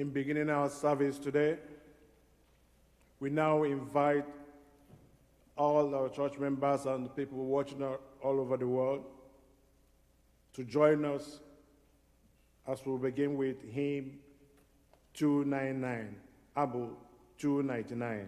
In beginning our service today, we now invite all our church members and the people watching all over the world to join us as we begin with hymn 299, Abu 299.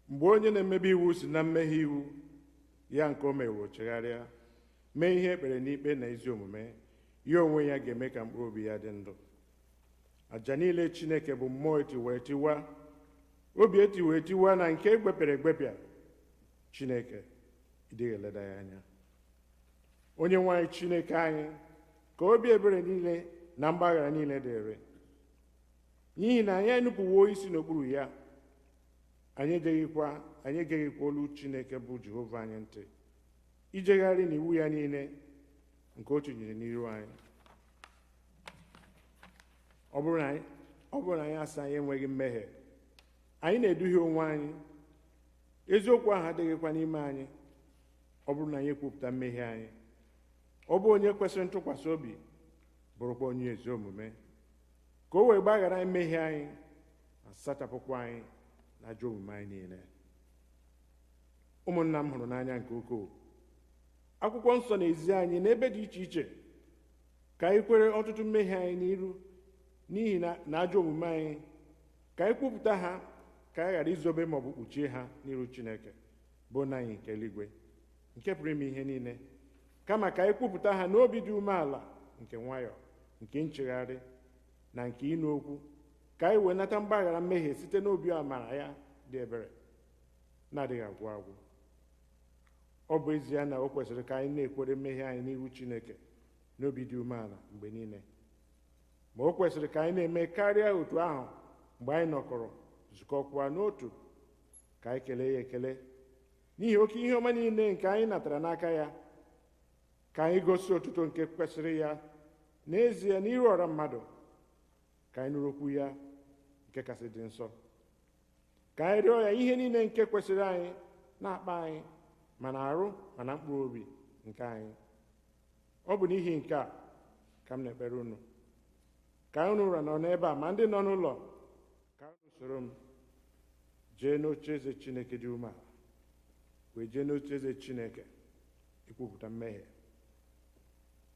mgbe onye na-emebi iwu si na mmehie iwu ya nke o mewo chegharịa mee ihe ekpere n'ikpe na ezi omume, ya onwe ya ga-eme ka mkpụrụ obi ya dị ndụ. Aja niile Chineke bụ mmụọ etiwe etiwa, obi etiwe etiwa na nke egbepere egbepịa, Chineke ịdịghị eleda ya anya. Onye-nwe-ayi Chineke anyị, ka obi ebere niile na mgbaghara niile dịrị, n'ihi na anyị enupụwo isi n'okpuru ya, anyị egeghịkwa olu Chineke bụ Jehova anyị ntị, ijegharị n'iwu ya niile nke o tinyere n'iru anyị. Ọ bụrụ na anyị asị anyị enweghị mmehie, anyị na-eduhie onwe anyị, eziokwu ahụ adịghịkwa n'ime anyị. Ọ bụrụ na anyị ekwupụta mmehie anyị, ọ bụ onye kwesịrị ntụkwasị obi, bụrụkwa onye ezi omume, ka o wee gbaghara anyị mmehie anyị ma sachapụkwa anyị na ajọ omume anyị niile. Ụmụnna m hụrụ n'anya nke ukwuu, akwụkwọ nsọ na-ezi anyị n'ebe dị iche iche ka anyị kwere ọtụtụ mmehie anyị n'iru n'ihi na ajọ omume anyị, ka anyị kwupụta ha, ka anyị ghara izobe maọbụ kpuchie ha n'iru Chineke bụ nna anyị nke eluigwe, nke pụrụ ime ihe niile, kama ka anyị kwupụta ha n'obi dị umeala, nke nwayọọ, nke nchegharị na nke ịnụ okwu, ka anyị wee nata mgbaghara mmehie site n'obi amara ya dị ebere na-adịghị agwụ agwụ. Ọ bụ ezie na o kwesịrị ka anyị na-ekwere mmehie anyị n'ihu Chineke n'obi dị umeala mgbe niile, ma o kwesịrị ka anyị na-eme karịa otu ahụ mgbe anyị nọkọrọ zukọkwa n'otu, ka anyị kelee ya ekele n'ihi oke ihe ọma niile nke anyị natara n'aka ya, ka anyị gosi otuto nke kwesịrị ya n'ezie n'iru ọra mmadụ, ka anyị nụrụ okwu ya nke kasị dị nsọ, ka anyị rịọ ya ihe niile nke kwesịrị anyị na-akpa anyị ma na arụ ma na mkpụrụ obi nke anyị. Ọ bụ n'ihi nke a ka m na-ekpere unu, ka unu ụra nọ n'ebe a ma ndị nọ n'ụlọ, ka unu soro m jee n'oche eze Chineke dị umeala, wee jee n'oche eze Chineke ikwupụta mmehie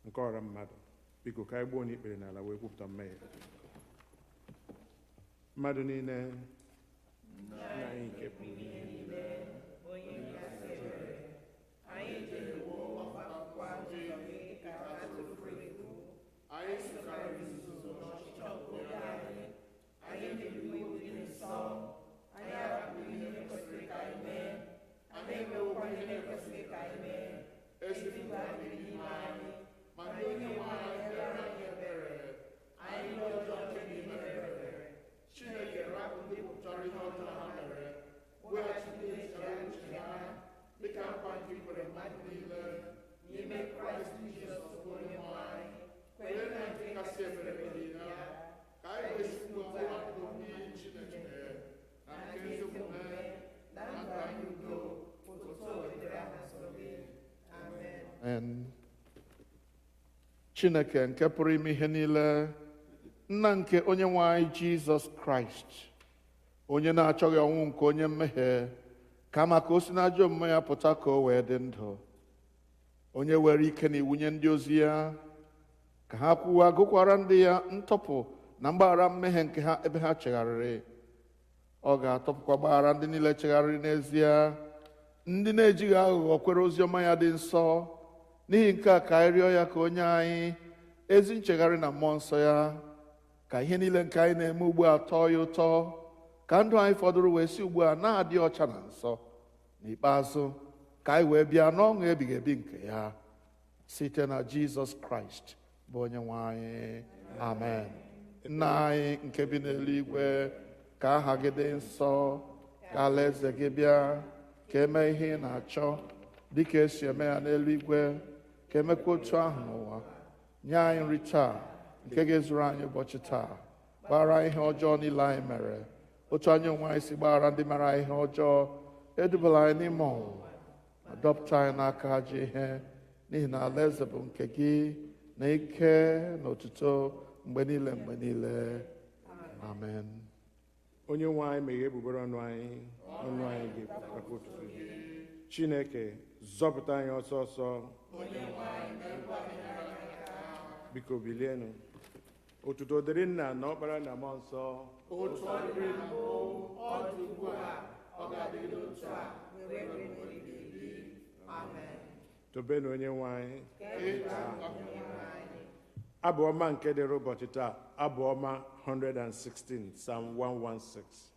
nke ọra mmadụ. Biko ka anyị gbuo n'ikpere n'ala wee kwupụta mmehie. Mmadụ niile, nna anyị nke pụrụ ihe niile, onye kasị ebere, anyị jerewo ọgbakwa ụzọ gị ka ha tụfuru efu, anyị sokarị nzuzo n'ọchịchọ nke obi anyị, anyị na-ewu iwu dị nsọ, anyị arapụrụ ihe kwesịrị ka anyị mee, anyị emewokwa ihe na-ekwesịghị ka anyị mee, ezigbo adịghị n'ime anyị, ma ndị Onye-nwe-ayi bịara anyị ebere, anyị ndị ọjọọ nke n'ime ebere. Chineke rapụ ndị pụtara ihe ọjọọ ha mere, weghachi ndị echegharị uche ha, dịka nkwa nke ikwere mmadụ niile n'ime Kraịst Jizọs bụ Onye-nwe anyị. Kwere na nke kasị ebere niile ya, ka anyị wee sikwa ọgbakọ ndị Chineke na nke ezi omume na ndụ anyị udo, otuto wetara aha nsọ gị. Amen. Chineke nke pụrụ ime ihe niile, nna nke Onye-nwe anyị Jizọs Kraịst, onye na-achọghị ọnwụ nke onye mmehie, kama ka o si n'ajọ omume ya pụta ka o wee dị ndụ, onye were ike na iwu nye ndị ozi ya ka ha kwuwa gụkwara ndị ya ntọpụ na mgbaghara mmehie nke ha ebe ha chegharịrị. Ọ ga-atọpụkwa gbaghara ndị niile chegharịrị n'ezie, ndị na-ejighị aghụghọ kwere ozi ọma ya dị nsọ. N'ihi nke a ka anyị rịọ ya ka onye anyị ezi nchegharị na mmụọ nsọ ya, ka ihe niile nke anyị na-eme ugbu a tọọ ya ụtọ, ka ndụ anyị fọdụrụ wee si ugbu a na-adị ọcha na nsọ. N'ikpeazụ ka anyị wee bịa n'ọṅụ ebighị ebi nke ya, site na Jizọs Kraịst bụ Onye-nwe anyị. Amen. Nna anyị nke bi n'eluigwe, ka aha gị dị nsọ, ka alaeze gị bịa, ka eme ihe ị na-achọ dịka esi eme ya n'eluigwe, ka emekwa otu ahụ n'ụwa. Nye anyị nri taa nke ga-ezuru anyị ụbọchị taa, gbaghara ihe ọjọọ niile anyị mere, otu anyị onwe anyị si gbaghara ndị mere anyị ihe ọjọọ. Edubala anyị n'ime ọnwụnwa, ma dọpụta anyị n'aka ajọ ihe, n'ihi na alaeze bụ nke gị, na ike na otuto mgbe niile mgbe niile. Amen. Onye-nwe anyị meghee egbugbere ọnụ anyị, ọnụ anyị ga-ekwupụtakwa otuto gị. Chineke zọpụta anyị ọsọ ọsọ. Biko bilienụ. Otuto dịrị Nna na Ọkpara na Mmụọ Nsọ, Otu ọ dịrị na mbụ, ọ dị ugbu a, ọ ga-adịgide otu a, wee ruo mgbe ebighị ebi. Amen. Tobenụ Onye-nwe anyị. Onye-nwe anyị. Abụ ọma nke dịrị ụbọchị taa, Abụ ọma 116, Psalm 116.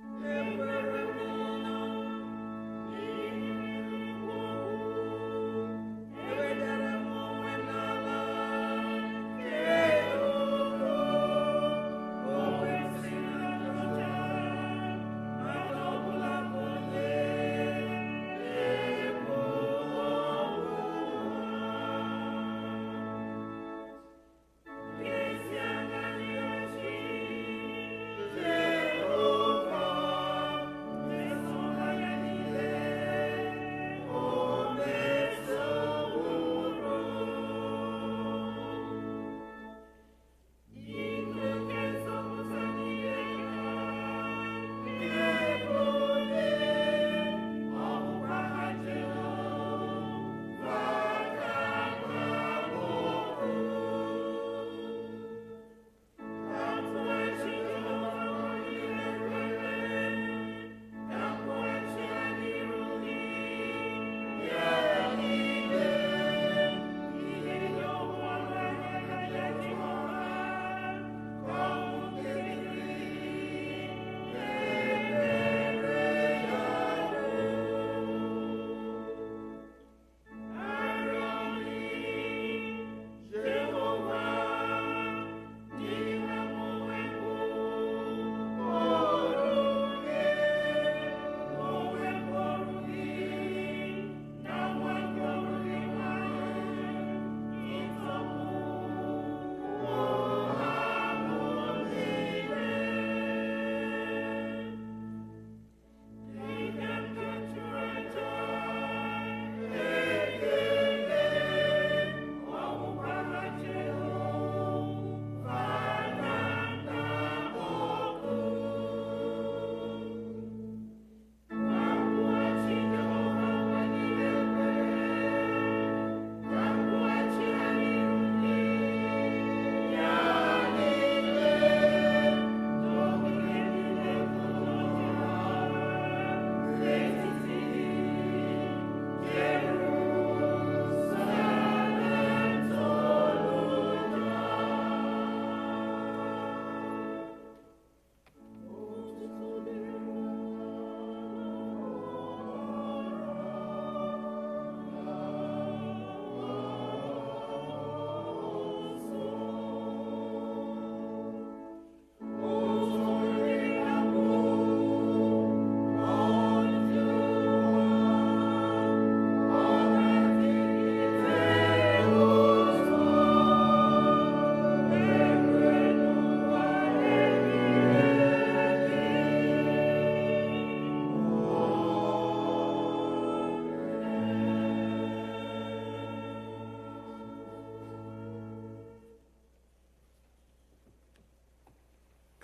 Amen.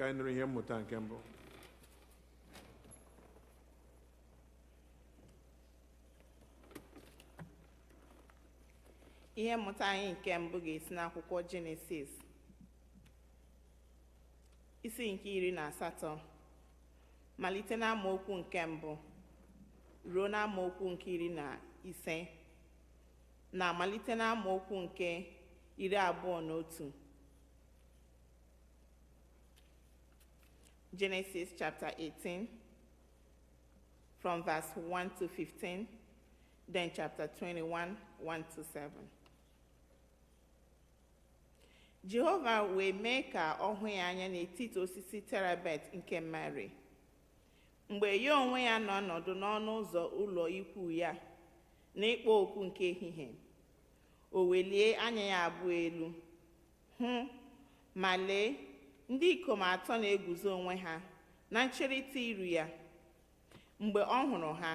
ka anyị nụrụ ihe mmụta nke mbụ. Ihe mmụta anyị nke mbụ ga-esi n'akwụkwọ Jenesis isi nke 18 malite n'amaokwu nke mbụ ruo n'amaokwu nke 15 na malite n'amaokwu nke 21. Genesis chapter 18 from verse 1 to 15, then chapter 21, 1 to 7. Jehova wee mee ka ọ hụ ya anya n'etiti osisi terebet nke Mare, mgbe ya onwe ya nọ ọnọdụ n'ọnụ ụzọ ụlọ ikwu ya n'ịkpọ oku nke ehihie. O welie anya ya abụọ elu hụ, ma lee, ndị ikom atọ na-eguzo onwe ha na ncherịta iru ya. Mgbe ọ hụrụ ha,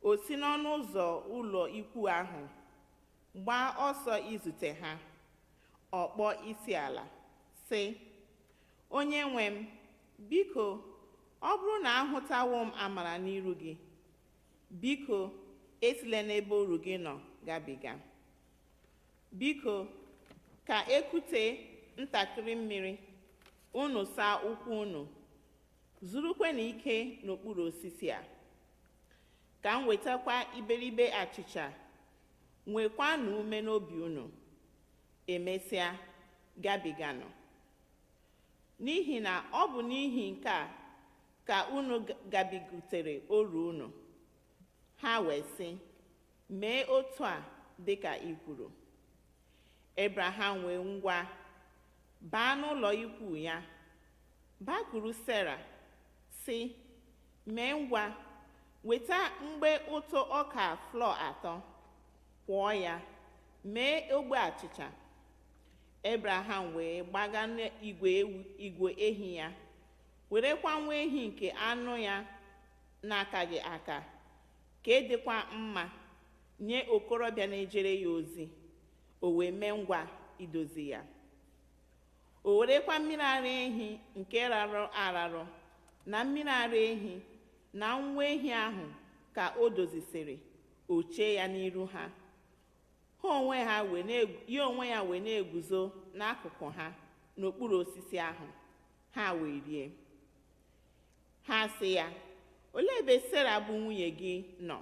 o si n'ọnụ ụzọ ụlọ ikwu ahụ gbaa ọsọ izute ha. Ọ kpọọ isi ala sị, onye nwe m, biko, ọ bụrụ na ahụtawo m amara n'iru gị, biko esila n'ebe oru gị nọ gabiga. Biko, ka ekute ntakịrị mmiri, unu saa ụkwụ unu, zurukwe n'ike n'okpuru osisi a, ka m wetakwa iberibe achịcha, nwekwa na ume n'obi unu, emesịa gabiganụ. N'ihi na ọ bụ n'ihi nke a ka unu gabigutere oru unu. Ha wee sị, mee otu a dịka i kwuru. Abraham wee ngwa baa n'ụlọ ikwu ya, bakwuru Sera sị, mee ngwa weta mgbe ụtụ ọka flọ 3, kwọọ ya, mee ogbe achịcha. Abraham wee gbaga igwe ehi ya, werekwa nwa ehi nke anụ ya na-akaghị aka, ka edịkwa mma nye okorobịa na-ejere ya ozi. O wee mee ngwa idozi ya. O werekwa mmiri ara ehi nke rarụ ararụ na mmiri ara ehi na nwa ehi ahụ ka o dozisịrị, o chee ya n'iru ha. Ya onwe ya wee na-eguzo n'akụkụ ha n'okpuru osisi ahụ. Ha wee rie. Ha sị ya, olee ebe Sera bụ nwunye gị nọ?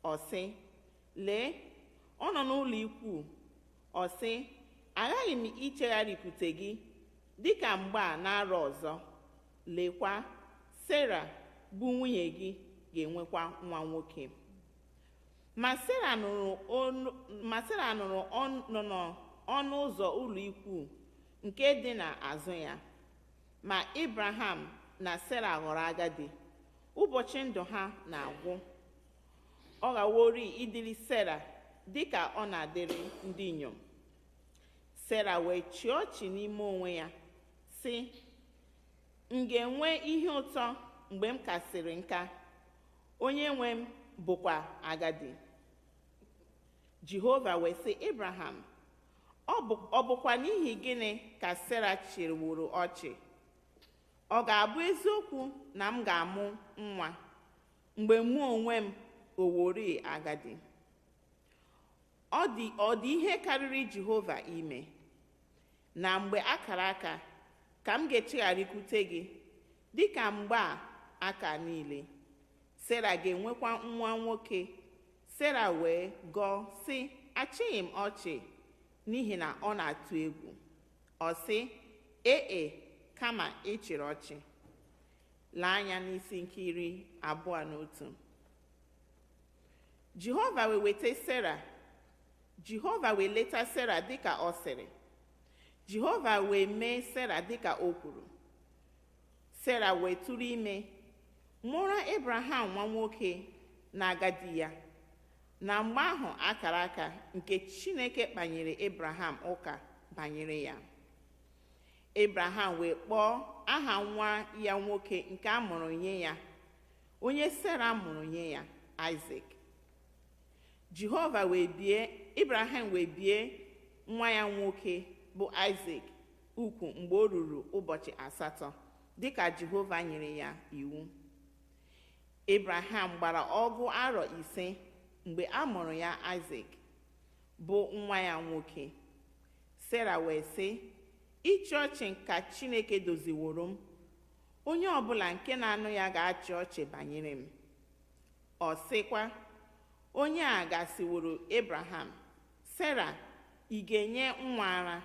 Ọ sị, lee, ọ nọ n'ụlọ ikwu. Ọ sị, aghaghị m ichegharịpụte gị dịka mgbe a n'arọ ọzọ. Lekwa, Sera bụ nwunye gị ga-enwekwa nwa nwoke. Ma Sera nụrụ ọnụ ụzọ ụlọ ikwu nke dị n'azụ ya. Ma Abraham na Sera ghọrọ agadi, ụbọchị ndụ ha na-agwụ. Ọ ghawori ịdịrị Sera dịka ọ na-adịrị ndị inyom. Sera wee chịa ọchị n'ime onwe ya sị, m ga-enwe ihe ụtọ mgbe m kasịrị nka, onye nwe m bụkwa agadi. Jehova wee sị Abraham, ọ bụkwa n'ihi gịnị ka Sera chịrịworo ọchị? Ọ ga-abụ eziokwu na m ga-amụ nwa mgbe mụ onwe m owori agadi? Ọ dị ihe karịrị Jehova ime, na mgbe akara aka ka m ga-echegharịkwute gị dịka mgbe aka niile. Sera ga-enwekwa nwa nwoke. Sera wee gọọ sị, achịghị m ọchị n'ihi na ọ na-atụ egwu. Ọ sị, ee, kama ịchịrị ọchị. Lee anya n'isi nke 21. Jehova wee leta Sera dịka ọ sịrị. Jehova wee mee Sera dịka o kwuru. Sera wee tụrụ ime, mụọrọ Abraham nwa nwoke na agadi ya. Na mgbe ahụ akara aka nke Chineke kpanyere Abraham ụka banyere ya. Abraham wee kpọọ aha nwa ya nwoke nke a mụrụ nye ya, onye Sera mụrụ nye ya, Isaac. Abraham wee bie nwa ya nwoke bụ Isaac ukwu mgbe o ruru ụbọchị 8 dịka Jehova nyere ya iwu. Abraham gbara ọgụ arọ 5 mgbe a mụrụ ya Isaac, bụ nwa ya nwoke. Sera wee sị, ịchị ọchị ka Chineke doziworo m, onye ọbụla nke na-anụ ya ga-achị ọchị banyere m. Ọ sịkwa, onye a gasịworo Abraham, Sera, ị ga-enye nwa ara,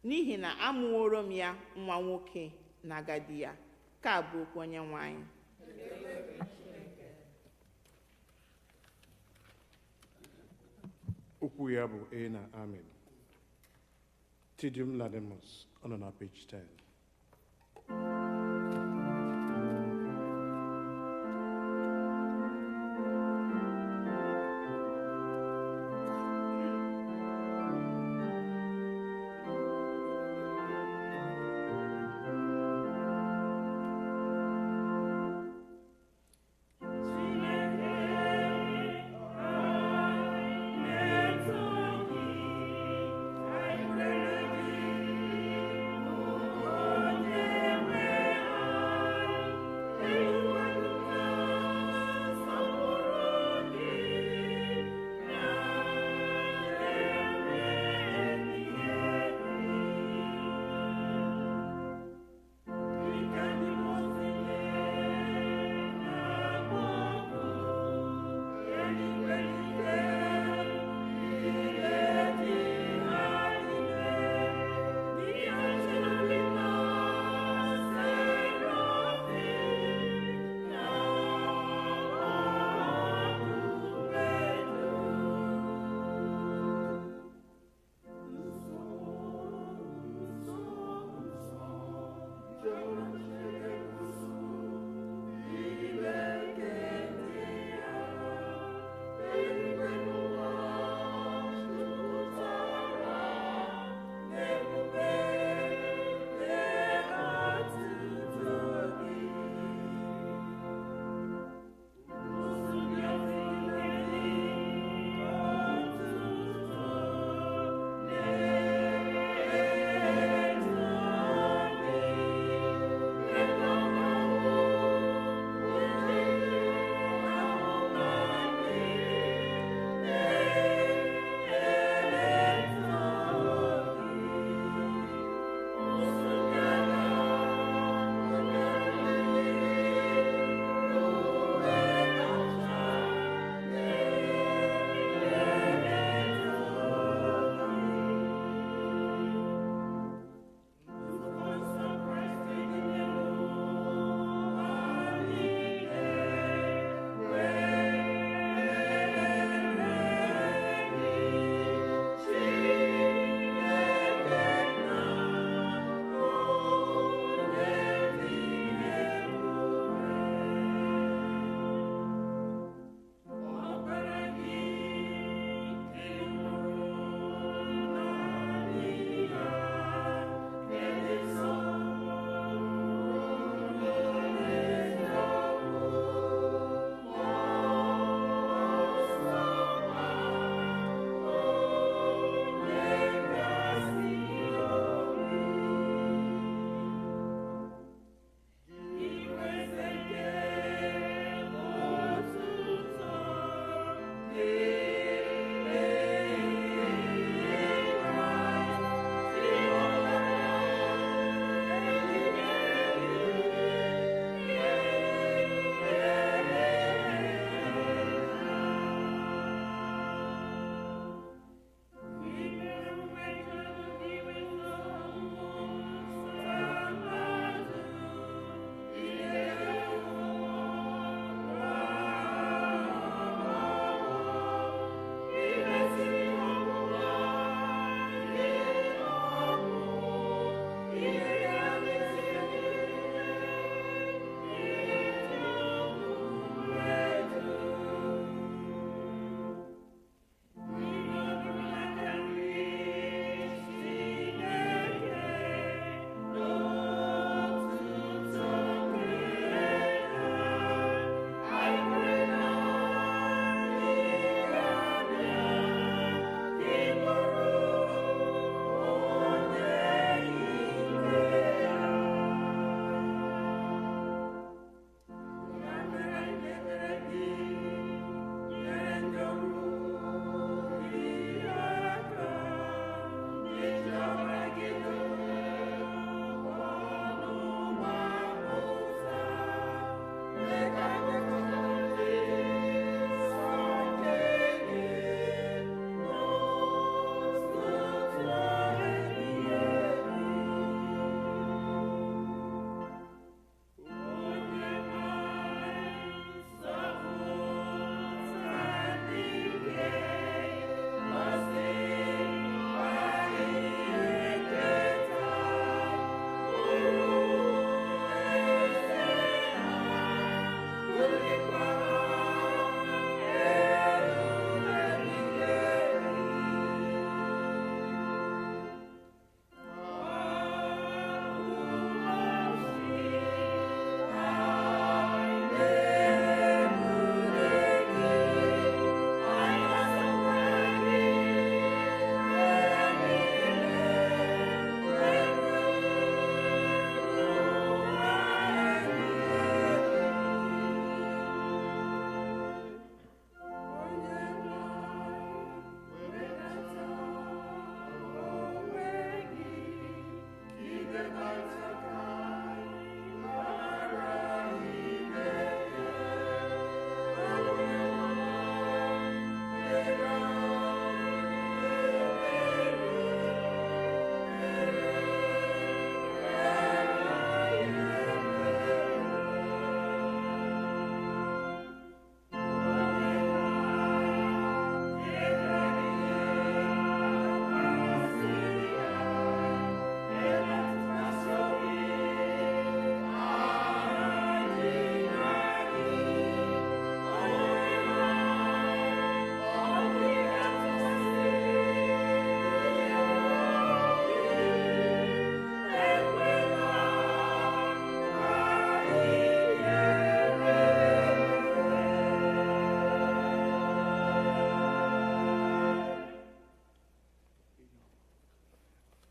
n'ihi na amụworo m ya nwa nwoke na agadi ya. Ka bụ okwu Onye-nwe anyị. Okwu ya bụ ENA. Amen. Deum Laudamus, on page 10. I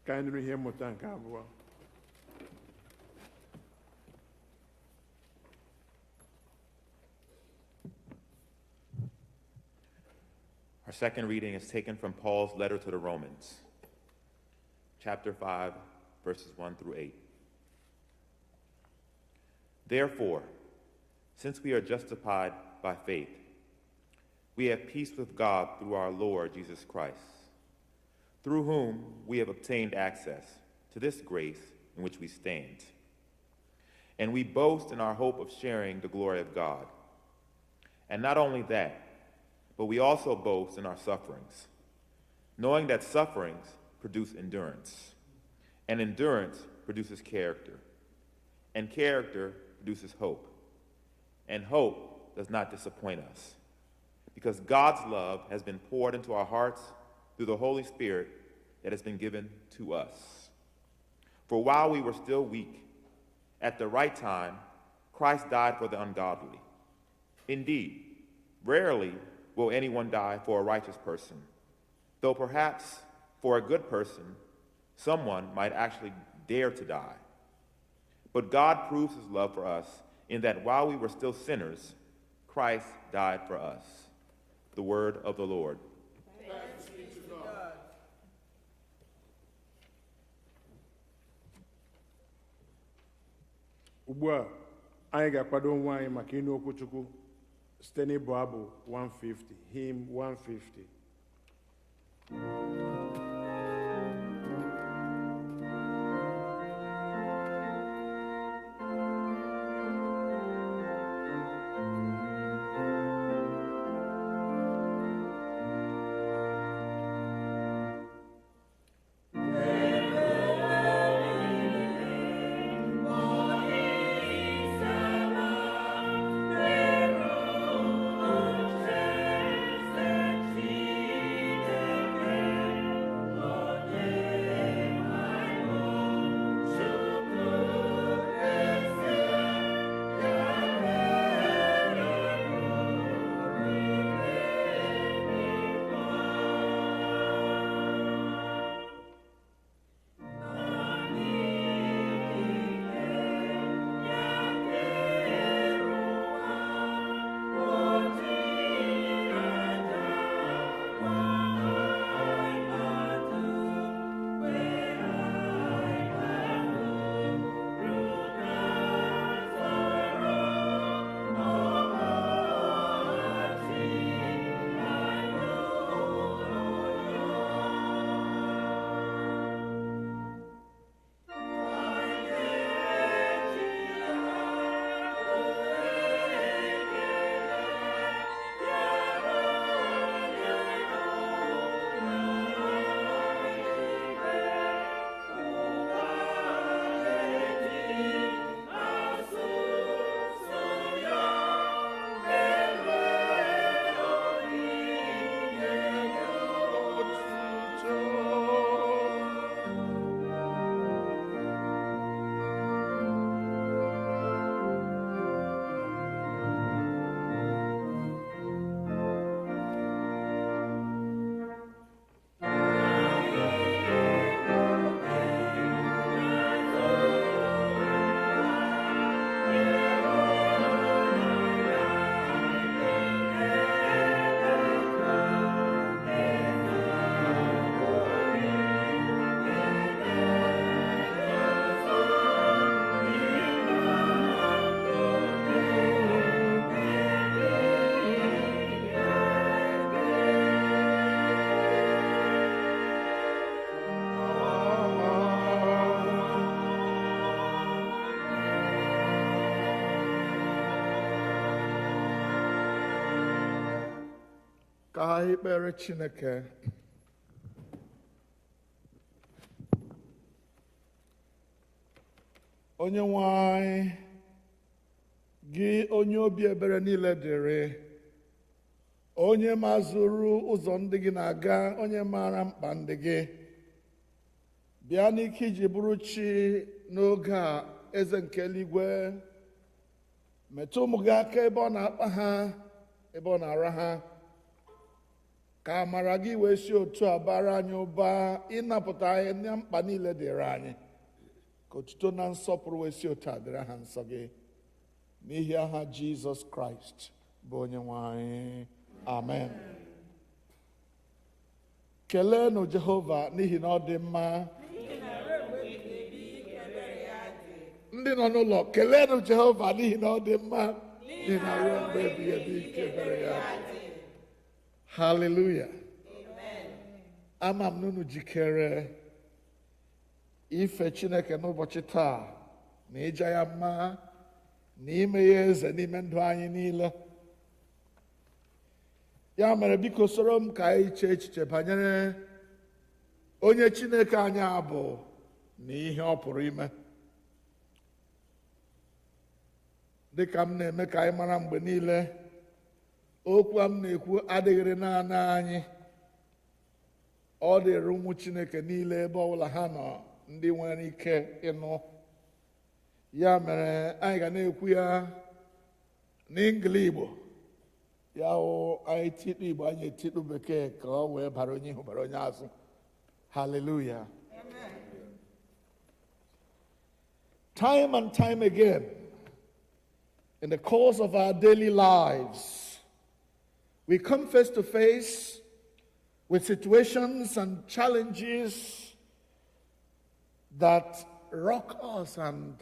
Ka anyị nụrụ ihe mmụta nke abụọ. Our second reading is taken from Paul's letter to the Romans, chapter 5, verses 1 through 8. Therefore, since we are justified by faith, we have peace with God through our Lord Jesus Christ, through whom we have obtained access to this grace in which we stand. And we boast in our hope of sharing the glory of God. And not only that, but we also boast in our sufferings, knowing that sufferings produce endurance, and endurance produces character, and character produces hope, and hope does not disappoint us, because God's love has been poured into our hearts through the Holy Spirit that has been given to us. For while we were still weak, at the right time, Christ died for the ungodly. Indeed, rarely will anyone die for a righteous person, though perhaps for a good person, someone might actually dare to die. But God proves his love for us in that while we were still sinners, Christ died for us. The word of the Lord. Thanks be to God. Ugbu a, anyị ga-akwado onwe anyị maka ịnụ okwu Chukwu site n'ịbụ abụ 150, hymn 150. Ka anyị kpere Chineke. Onye-nwe anyị, gị onye obi ebere niile dịrị, onye mazụrụ ụzọ ndị gị na-aga, onye maara mkpa ndị gị, bịa n'ike iji bụrụ chi n'oge a, eze nke eluigwe. Metụ ụmụ gị aka ebe ọ na-akpa ha, ebe ọ na-ara ha, ka amara gị wee si otu a bara anyị ụba, ịnapụta anyị na mkpa niile dịrị anyị, ka otuto na nsọpụrụ wee si otu a dịrị ha nsọ gị, n'ihi aha Jizọs Kraịst bụ Onye-nwe anyị. Amen. Keleenụ Jehova n'ihi na ọ dị mma. Ndị nọ n'ụlọ, keleenụ Jehova n'ihi na ọ dị mma, n'ihi na ruo mgbe ebighị ebi ike ebere ya dị. Hallelujah. Ama m n'unu jikere ife Chineke n'ụbọchị taa, na ịja ya mma, na ime ya eze n'ime ndụ anyị niile. Ya mere, biko soro m ka anyị chee echiche banyere onye Chineke anyị bụ na ihe ọ pụrụ ime. Dịka m na-eme ka anyị mara mgbe niile, okwu a m na-ekwu adịghịrị naanị anyị, ọ dịrị ụmụ Chineke niile ebe ọbụla ha nọ, ndị nwere ike ịnụ. Ya mere, anyị ga na-ekwu ya n'Ingili Igbo, ya hụ anyị tikpu Igbo, anyị etikpu Bekee, ka ọ wee bara onye ihu bara onye azụ. Hallelujah. Time and time again, in the course of our daily lives, we come face to face with situations and challenges that rock us and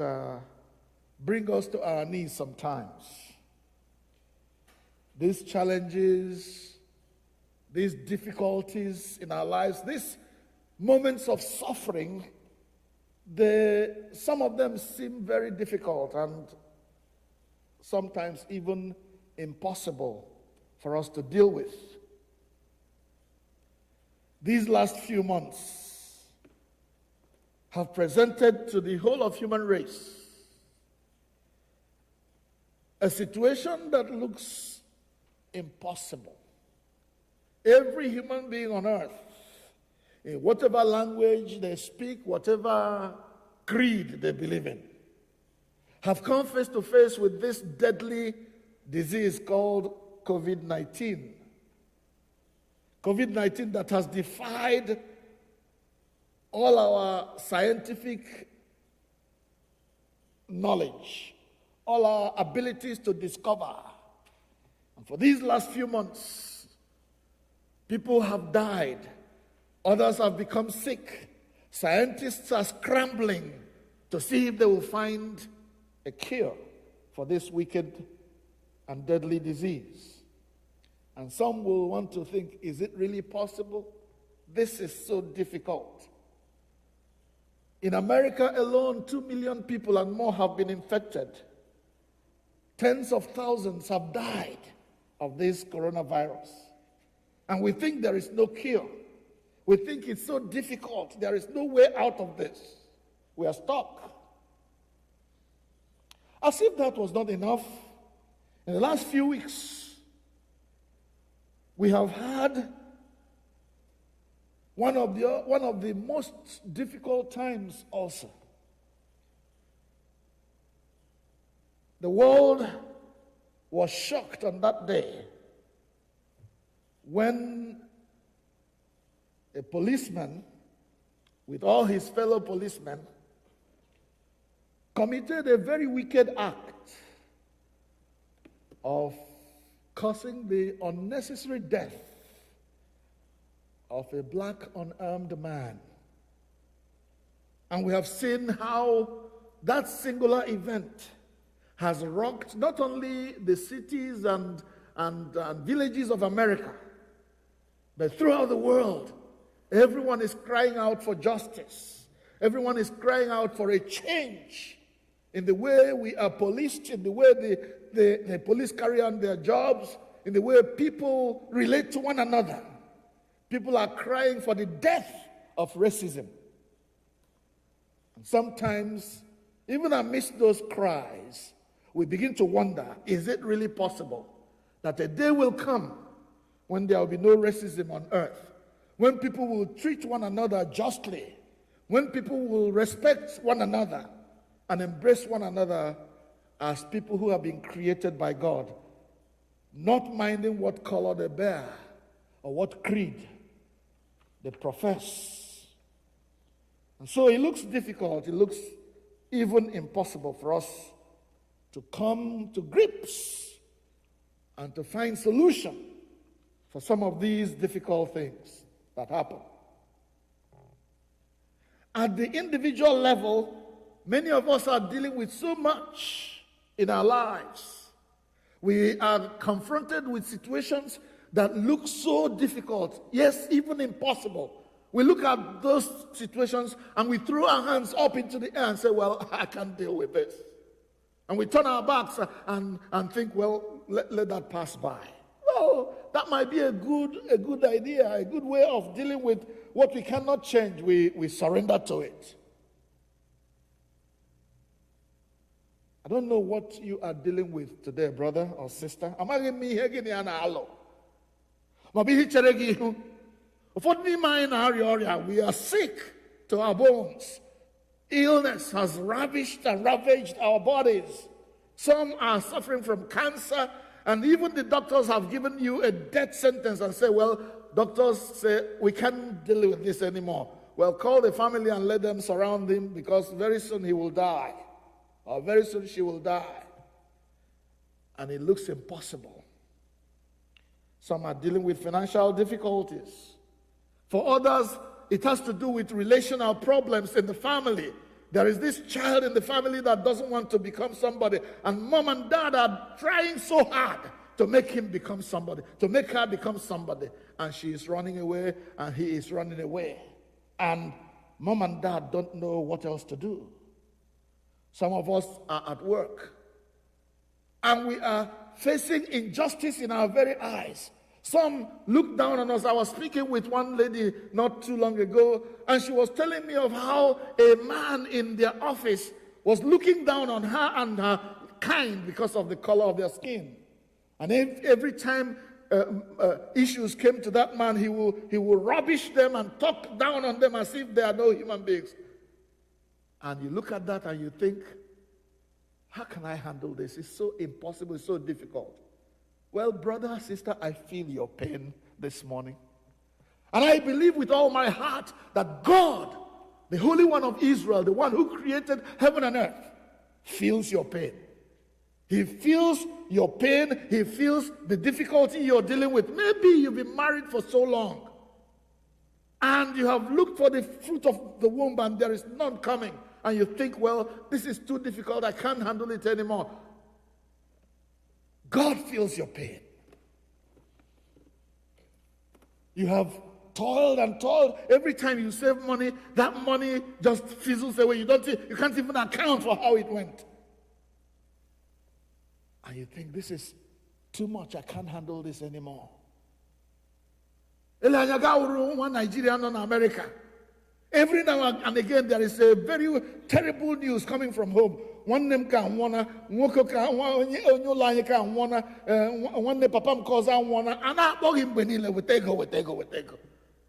bring us to our knees sometimes. These challenges, these difficulties in our lives, these moments of suffering, some of them seem very difficult and sometimes even impossible for us to deal with. These last few months have presented to the whole of human race a situation that looks impossible. Every human being on earth, in whatever language they speak, whatever creed they believe in, have come face to face with this deadly disease called COVID-19. COVID-19 that has defied all our scientific knowledge, all our abilities to discover. And for these last few months, people have died. Others have become sick. Scientists are scrambling to see if they will find a cure for this wicked and deadly disease. And some will want to think, is it really possible? This is so difficult. In America alone, 2 million people and more have been infected. Tens of thousands have died of this coronavirus. And we think there is no cure. We think it's so difficult. There is no way out of this. We are stuck. As if that was not enough, in the last few weeks, we have had one of the most difficult times also. The world was shocked on that day when a policeman, with all his fellow policemen, committed a very wicked act of causing the unnecessary death of a black unarmed man. And we have seen how that singular event has rocked not only the cities and villages of America, but throughout the world. Everyone is crying out for justice. Everyone is crying out for a change in the way we are policed, in the way the police carry on their jobs, in the way people relate to one another. People are crying for the death of racism. And sometimes, even amidst those cries, we begin to wonder, is it really possible that a day will come when there will be no racism on earth, when people will treat one another justly, when people will respect one another and embrace one another as people who have been created by God, not minding what color they bear or what creed they profess. And so it looks difficult, it looks even impossible for us to come to grips and to find solution for some of these difficult things that happen. At the individual level, many of us are dealing with so much in our lives. We are confronted with situations that look so difficult, yes, even impossible. We look at those situations and we throw our hands up into the air and say, well, I can't deal with this. And we turn our backs and think, well, let that pass by. Well, that might be a good idea, a good way of dealing with what we cannot change. We surrender to it. I don't know what you are dealing with today, brother or sister. We are sick to our bones. Illness has ravished and ravaged our bodies. Some are suffering from cancer, and even the doctors have given you a death sentence and say, well, doctors say, we can't deal with this anymore. Well, call the family and let them surround him, because very soon he will die, or very soon she will die. And it looks impossible. Some are dealing with financial difficulties. For others, it has to do with relational problems in the family. There is this child in the family that doesn't want to become somebody, and mom and dad are trying so hard to make him become somebody, to make her become somebody. And she is running away, and he is running away. And mom and dad don't know what else to do. Some of us are at work, and we are facing injustice in our very eyes. Some look down on us. I was speaking with one lady not too long ago, and she was telling me of how a man in their office was looking down on her and her kind because of the color of their skin. And every time issues came to that man, he will rubbish them and talk down on them as if they are no human beings. And you look at that and you think, how can I handle this? It's so impossible, it's so difficult. Well, brother, sister, I feel your pain this morning. And I believe with all my heart that God, the Holy One of Israel, the one who created heaven and earth, feels your pain. He feels your pain. He feels the difficulty you're dealing with. Maybe you've been married for so long, and you have looked for the fruit of the womb, and there is none coming. And you think, well, this is too difficult. I can't handle it anymore. God feels your pain. You have toiled and toiled. Every time you save money, that money just fizzles away. You can't even account for how it went. And you think, this is too much. I can't handle this anymore. One Nigerian in America. Every now and again, there is a very terrible news coming from home. One name can wanna, one line can wanna, one name papa cause I wanna, and I bog him benile with ego.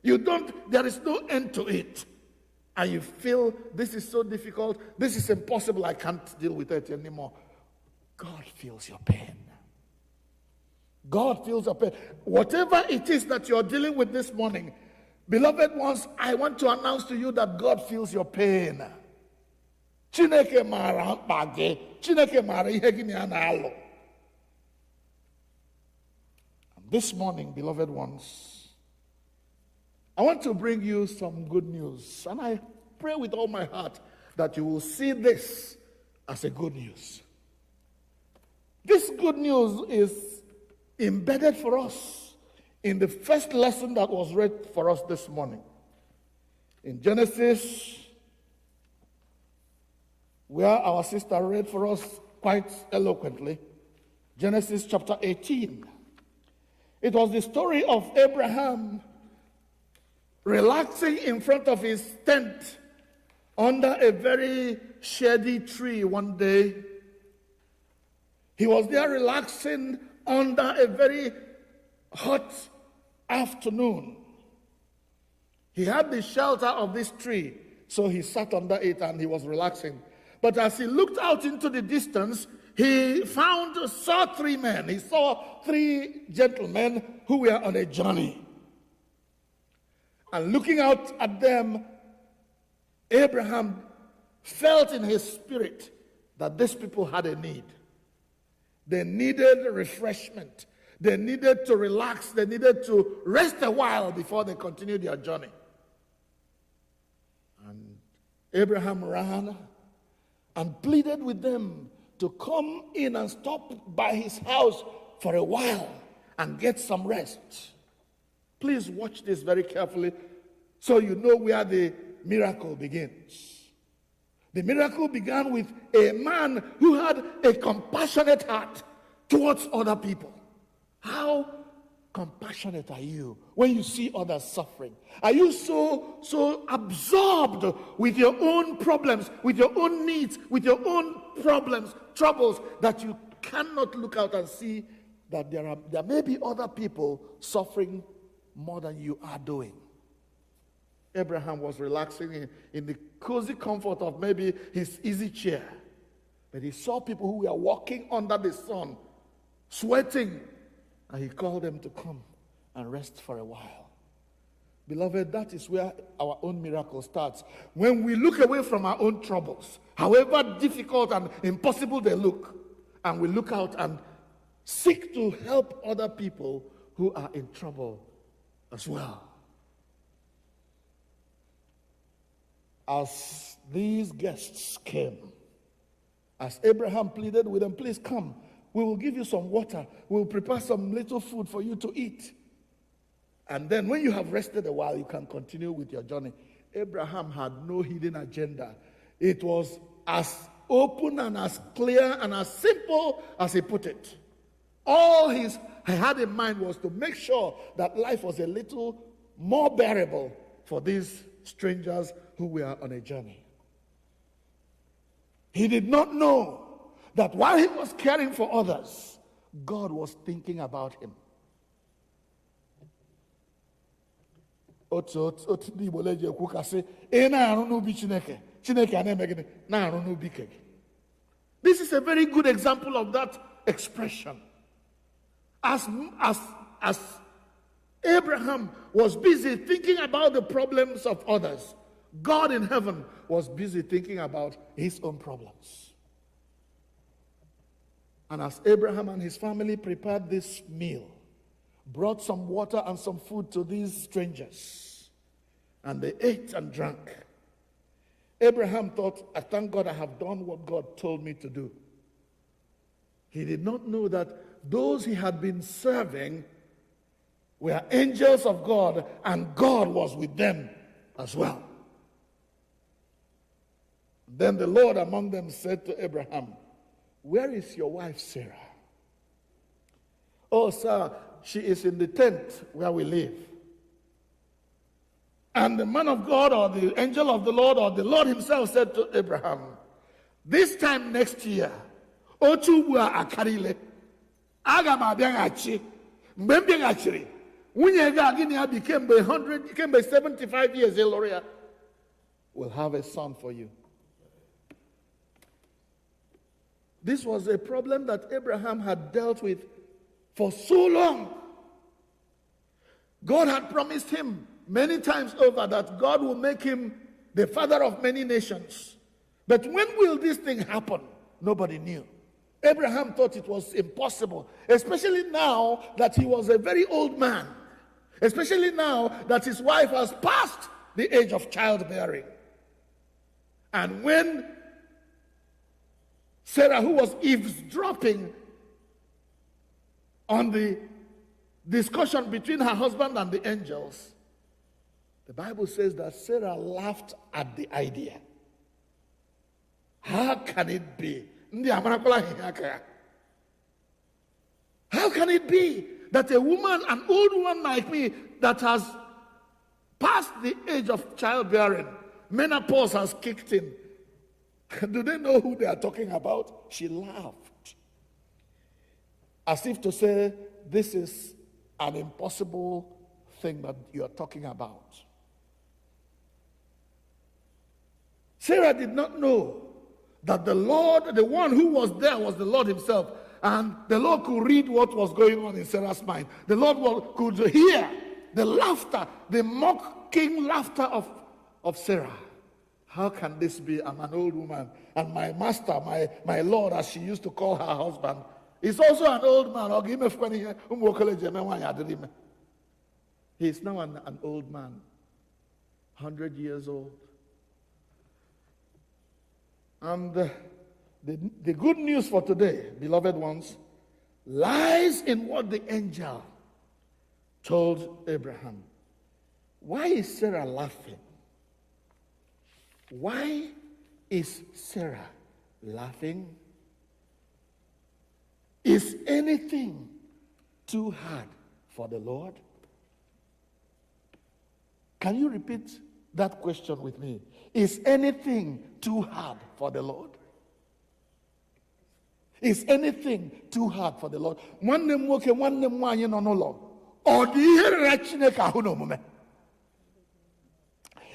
You don't, there is no end to it. And you feel this is so difficult, this is impossible, I can't deal with it anymore. God feels your pain. God feels your pain. Whatever it is that you're dealing with this morning, beloved ones, I want to announce to you that God feels your pain. Chineke mara mkpa gị. Chineke mara ihe gị na-alụ. This morning, beloved ones, I want to bring you some good news. And I pray with all my heart that you will see this as a good news. This good news is embedded for us in the first lesson that was read for us this morning. In Genesis, where our sister read for us quite eloquently, Genesis chapter 18. It was the story of Abraham relaxing in front of his tent under a very shady tree one day. He was there relaxing under a very hot afternoon. He had the shelter of this tree, so he sat under it and he was relaxing. But as he looked out into the distance, he saw three men. He saw three gentlemen who were on a journey. And looking out at them, Abraham felt in his spirit that these people had a need. They needed refreshment. They needed to relax. They needed to rest a while before they continued their journey. And Abraham ran and pleaded with them to come in and stop by his house for a while and get some rest. Please watch this very carefully so you know where the miracle begins. The miracle began with a man who had a compassionate heart towards other people. How compassionate are you when you see others suffering? Are you so absorbed with your own problems, with your own needs, with your own troubles, that you cannot look out and see that there may be other people suffering more than you are doing? Abraham was relaxing in the cozy comfort of maybe his easy chair. But he saw people who were walking under the sun, sweating, and he called them to come and rest for a while. Beloved, that is where our own miracle starts. When we look away from our own troubles, however difficult and impossible they look, and we look out and seek to help other people who are in trouble as well. As these guests came, as Abraham pleaded with them, please come, we will give you some water, we will prepare some little food for you to eat. And then when you have rested a while, you can continue with your journey. Abraham had no hidden agenda. It was as open and as clear and as simple as he put it. All he had in mind was to make sure that life was a little more bearable for these strangers who were on a journey. He did not know that while he was caring for others, God was thinking about him. This is a very good example of that expression. As Abraham was busy thinking about the problems of others, God in heaven was busy thinking about his own problems. And as Abraham and his family prepared this meal, brought some water and some food to these strangers, and they ate and drank, Abraham thought, I thank God I have done what God told me to do. He did not know that those he had been serving were angels of God, and God was with them as well. Then the Lord among them said to Abraham, where is your wife Sarah? Oh, sir, she is in the tent where we live. And the man of God, or the angel of the Lord, or the Lord himself said to Abraham, this time next year, Otuwa akarile, aga mabiangachi, mbembiangachiri, unyega agini became 100, became 75 years, Eloria, will have a son for you. This was a problem that Abraham had dealt with for so long. God had promised him many times over that God will make him the father of many nations. But when will this thing happen? Nobody knew. Abraham thought it was impossible, especially now that he was a very old man, especially now that his wife has passed the age of childbearing. And when Sarah, who was eavesdropping on the discussion between her husband and the angels, the Bible says that Sarah laughed at the idea. How can it be? How can it be that a woman, an old woman like me, that has passed the age of childbearing, menopause has kicked in, do they know who they are talking about? She laughed, as if to say, this is an impossible thing that you are talking about. Sarah did not know that the Lord, the one who was there, was the Lord himself. And the Lord could read what was going on in Sarah's mind. The Lord could hear the laughter, the mocking laughter of Sarah. How can this be? I'm an old woman. And my master, my Lord, as she used to call her husband, is also an old man. He is now an old man, 100 years old. And the good news for today, beloved ones, lies in what the angel told Abraham. Why is Sarah laughing? Why is Sarah laughing? Is anything too hard for the Lord? Can you repeat that question with me? Is anything too hard for the Lord? Is anything too hard for the Lord?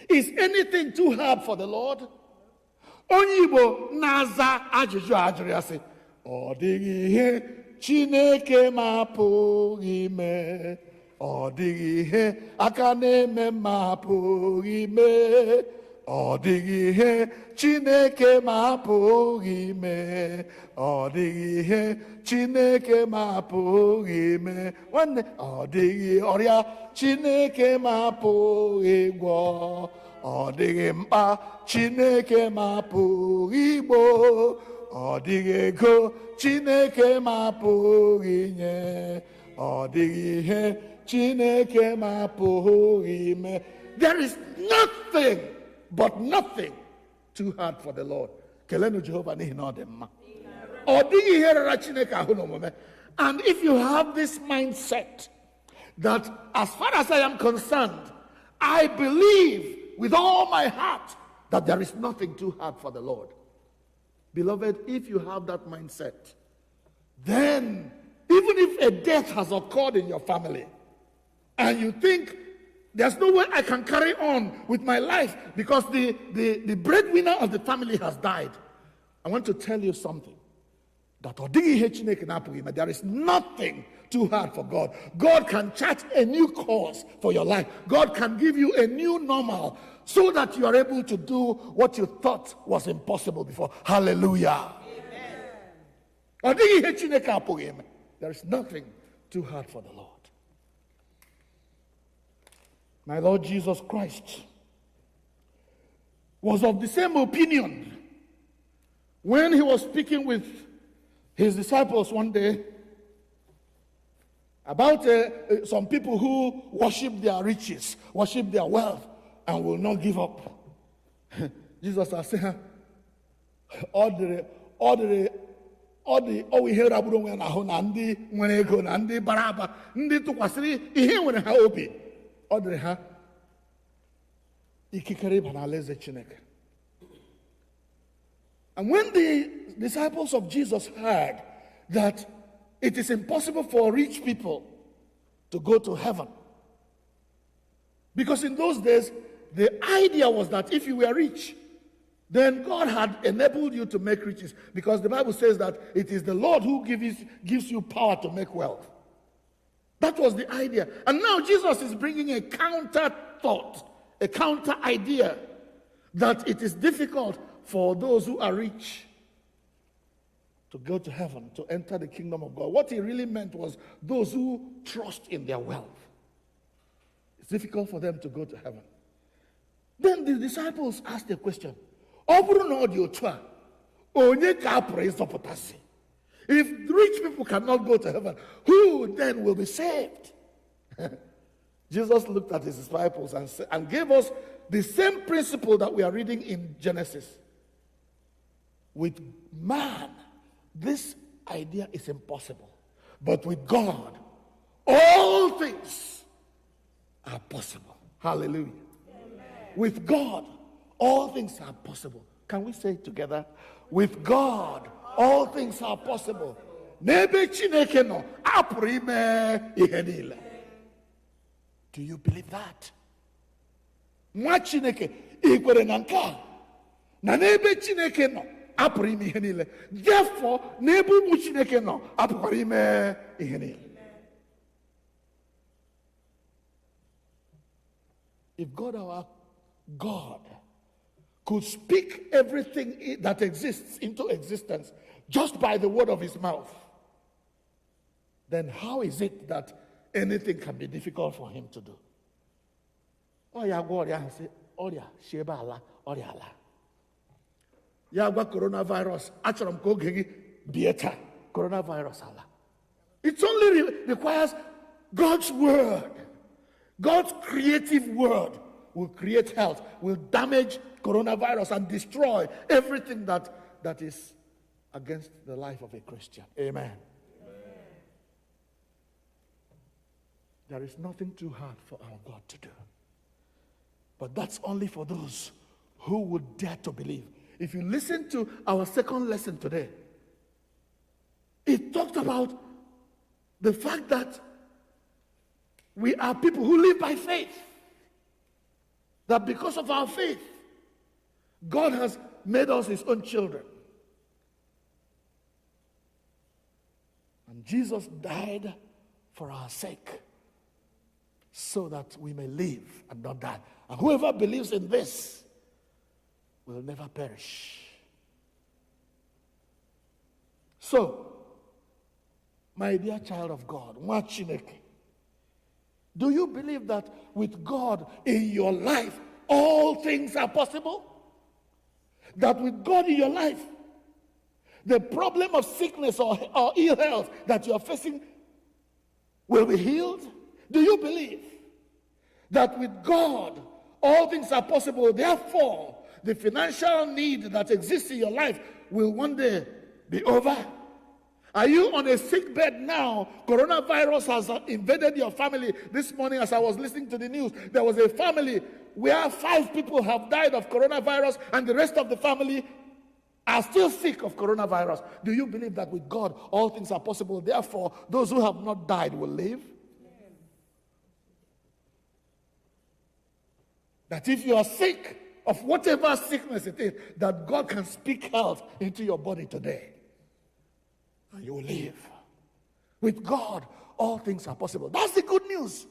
Is anything too hard for the Lord? Onye Igbo na-aza ajụjụ ajụrụ ya sị, ọ dịghị ihe Chineke ma apụghị ime. Ọ dịghị ihe aka na-eme ma apụghị ime. Ọ dịghị ihe Chineke ma apụghị ime. Ọ dịghị ihe Chineke ma apụghị ime. Nwanne, ọ dịghị ọrịa Chineke ma apụghị ịgwọ. Ọ dịghị mkpa Chineke ma apụghị igbo. Ọ dịghị ego Chineke ma apụghị inye. Ọ dịghị ihe Chineke ma apụghị ime. There is nothing but nothing too hard for the Lord. Kelenu Jehovah n'ihi na ọ dị mma. Ọ dịghị ihe rara Chineke ahụ n'omume. And if you have this mindset that as far as I am concerned, I believe with all my heart that there is nothing too hard for the Lord. Beloved, if you have that mindset, then even if a death has occurred in your family and you think there's no way I can carry on with my life because the breadwinner of the family has died, I want to tell you something. That there is nothing too hard for God. God can chart a new course for your life. God can give you a new normal so that you are able to do what you thought was impossible before. Hallelujah. Amen. There is nothing too hard for the Lord. My Lord Jesus Christ was of the same opinion when he was speaking with his disciples one day about some people who worship their riches, worship their wealth, and will not give up. Jesus has said, all we hear about when Nandi when ego Nandi baraba Ndi tukwasiri ihe nwere ha obi ọ dịrị ha ikikere banaleze Chineke. And when the disciples of Jesus heard that it is impossible for rich people to go to heaven, because in those days, the idea was that if you were rich, then God had enabled you to make riches, because the Bible says that it is the Lord who gives you power to make wealth. That was the idea. And now Jesus is bringing a counter thought, a counter idea, that it is difficult for those who are rich to go to heaven, to enter the kingdom of God. What he really meant was those who trust in their wealth. It's difficult for them to go to heaven. Then the disciples asked a question. If rich people cannot go to heaven, who then will be saved? Jesus looked at his disciples and gave us the same principle that we are reading in Genesis. With man, this idea is impossible. But with God, all things are possible. Hallelujah. Amen. With God, all things are possible. Can we say it together? With God, all things are possible. N'ebe Chineke nọ, a pụrụ ime ihe niile. Do you believe that? Nwa Chineke, ị kwere na nke a? Na n'ebe Chineke nọ, a pụrụ ime ihe niile. Therefore, n'ebe ụmụ Chineke nọ, a pụkwara ime ihe niile. If God, our God, could speak everything that exists into existence just by the word of his mouth, then how is it that anything can be difficult for him to do? Oh, ya gwa ọrịa ahụ sị, ọrịa si ebe ala, ọrịa ala. Ya gwa coronavirus, achọrọ m ka oge gị bie taa, coronavirus ala. It only requires God's word. God's creative word will create health, will damage coronavirus and destroy everything that is against the life of a Christian. Amen. There is nothing too hard for our God to do. But that's only for those who would dare to believe. If you listen to our second lesson today, it talked about the fact that we are people who live by faith. That because of our faith, God has made us his own children. And Jesus died for our sake so that we may live and not die. And whoever believes in this will never perish. So, my dear child of God, nwa Chineke, do you believe that with God in your life, all things are possible? That with God in your life, the problem of sickness or ill health that you are facing will be healed? Do you believe that with God, all things are possible? Therefore, the financial need that exists in your life will one day be over? Are you on a sick bed now? Coronavirus has invaded your family. This morning, as I was listening to the news, there was a family where 5 people have died of coronavirus and the rest of the family are still sick of coronavirus. Do you believe that with God, all things are possible? Therefore, those who have not died will live? That if you are sick of whatever sickness it is, that God can speak health into your body today. And you will live. With God, all things are possible. That's the good news.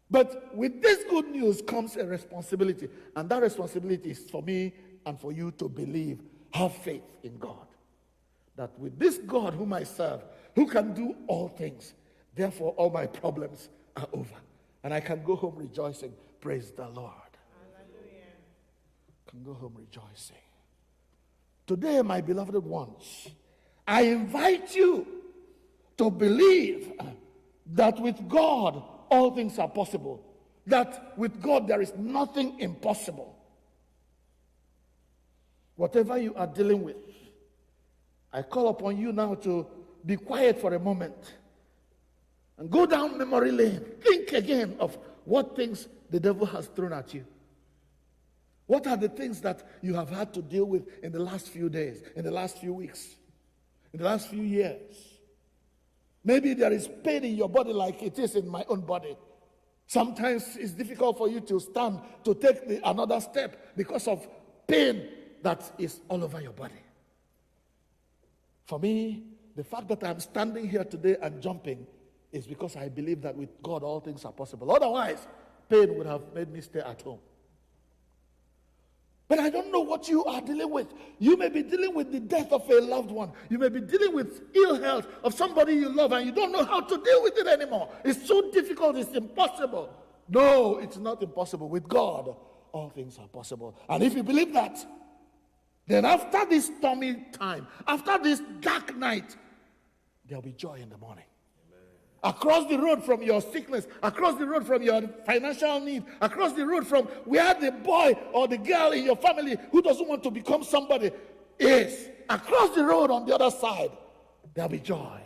But with this good news comes a responsibility. And that responsibility is for me and for you to believe, have faith in God. That with this God whom I serve, who can do all things, therefore all my problems are over. And I can go home rejoicing. Praise the Lord. Hallelujah. Can go home rejoicing. Today, my beloved ones, I invite you to believe that with God, all things are possible. That with God, there is nothing impossible. Whatever you are dealing with, I call upon you now to be quiet for a moment and go down memory lane. Think again of what things the devil has thrown at you. What are the things that you have had to deal with in the last few days, in the last few weeks, in the last few years? Maybe there is pain in your body like it is in my own body. Sometimes it's difficult for you to stand, to take another step because of pain that is all over your body. For me, the fact that I'm standing here today and jumping is because I believe that with God all things are possible. Otherwise, pain would have made me stay at home. But I don't know what you are dealing with. You may be dealing with the death of a loved one. You may be dealing with ill health of somebody you love and you don't know how to deal with it anymore. It's so difficult, it's impossible. No, it's not impossible. With God, all things are possible. And if you believe that, then after this stormy time, after this dark night, there'll be joy in the morning. Across the road from your sickness, across the road from your financial need, across the road from where the boy or the girl in your family who doesn't want to become somebody is, across the road on the other side, there'll be joy.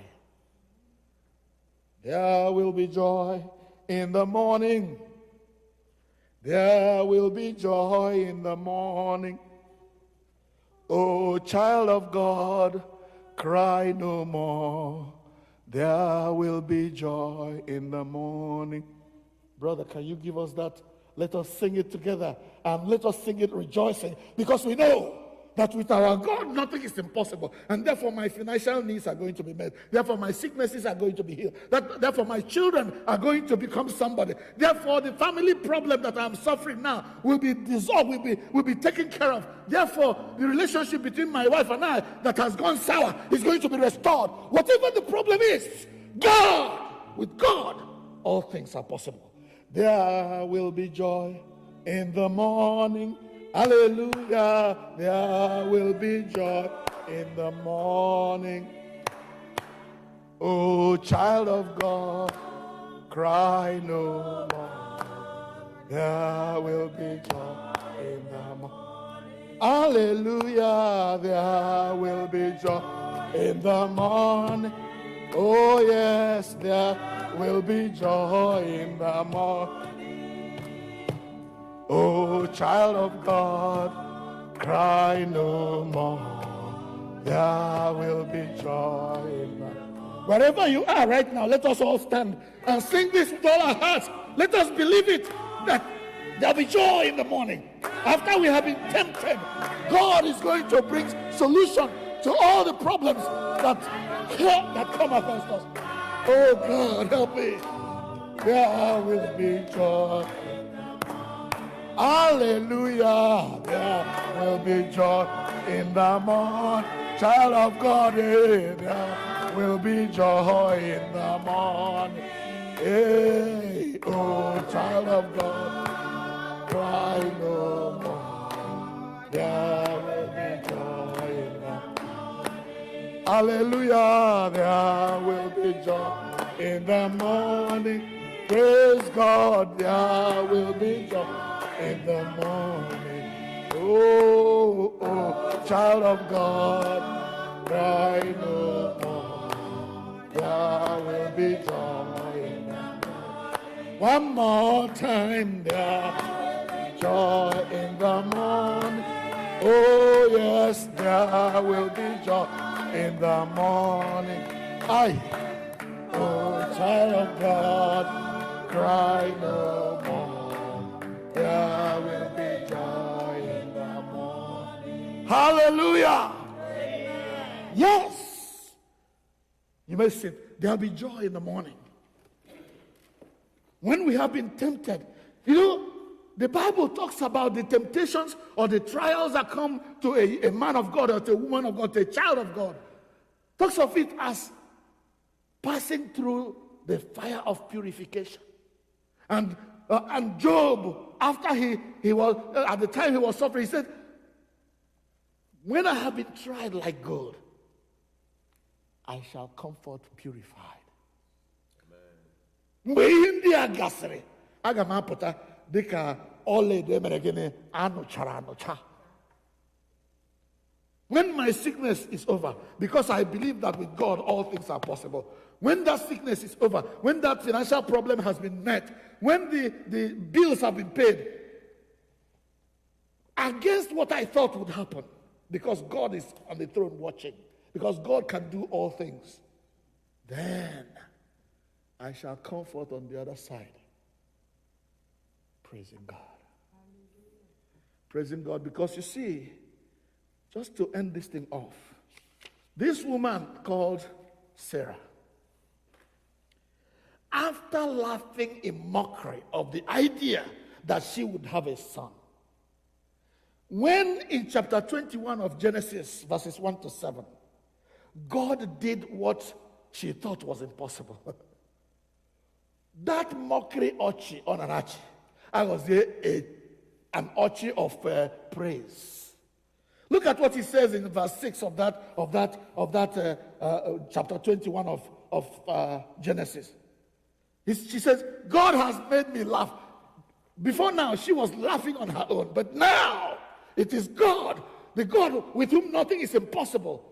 There will be joy in the morning. There will be joy in the morning. Oh, child of God, cry no more. There will be joy in the morning. Brother, can you give us that? Let us sing it together, and let us sing it rejoicing, because we know that with our God, nothing is impossible. And therefore, my financial needs are going to be met. Therefore, my sicknesses are going to be healed. Therefore, my children are going to become somebody. Therefore, the family problem that I'm suffering now will be dissolved, will be taken care of. Therefore, the relationship between my wife and I that has gone sour is going to be restored. Whatever the problem is, with God, all things are possible. There will be joy in the morning. Hallelujah, there will be joy in the morning. Oh, child of God, cry no more. There will be joy in the morning. Hallelujah, there will be joy in the morning. Oh, yes, there will be joy in the morning. Oh, child of God, cry no more. There will be joy in the morning. Wherever you are right now, let us all stand and sing this with all our hearts. Let us believe it, that there will be joy in the morning. After we have been tempted, God is going to bring solution to all the problems that come against us. Oh, God, help me. There will be joy. Hallelujah, there will be joy in the morning. Child of God, there will be joy in the morning. Hey, oh, child of God, cry no more. There will be joy in the morning. Hallelujah, there will be joy in the morning. Praise God, there will be joy in the morning. Oh, oh, child of God, cry no more. There will be joy in the morning. One more time, there will be joy in the morning. Oh, yes, there will be joy in the morning. Aye. Oh, child of God, cry no more. There will be joy in the morning. Hallelujah. Amen. Yes. You may say, there will be joy in the morning. When we have been tempted, you know, the Bible talks about the temptations or the trials that come to a man of God or to a woman of God, to a child of God. Talks of it as passing through the fire of purification. And Job, after he was, at the time he was suffering, he said, when I have been tried like gold, I shall come forth purified. Mgbe ihe ndị a gasịrị, aga m apụta dịka ọlaedo emere gịnị anụchara anụcha. When my sickness is over, because I believe that with God all things are possible. When that sickness is over, when that financial problem has been met, when the bills have been paid, against what I thought would happen, because God is on the throne watching, because God can do all things, then I shall come forth on the other side. Praising God. Praising God, because you see, just to end this thing off, this woman called Sarah, after laughing in mockery of the idea that she would have a son, when in chapter 21 of Genesis, verses 1 to 7, God did what she thought was impossible. That mockery orchy on an archie, I was an orchy of praise. Look at what he says in verse 6 of that chapter 21 of Genesis. She says, God has made me laugh. Before now, she was laughing on her own, but now it is God, the God with whom nothing is impossible,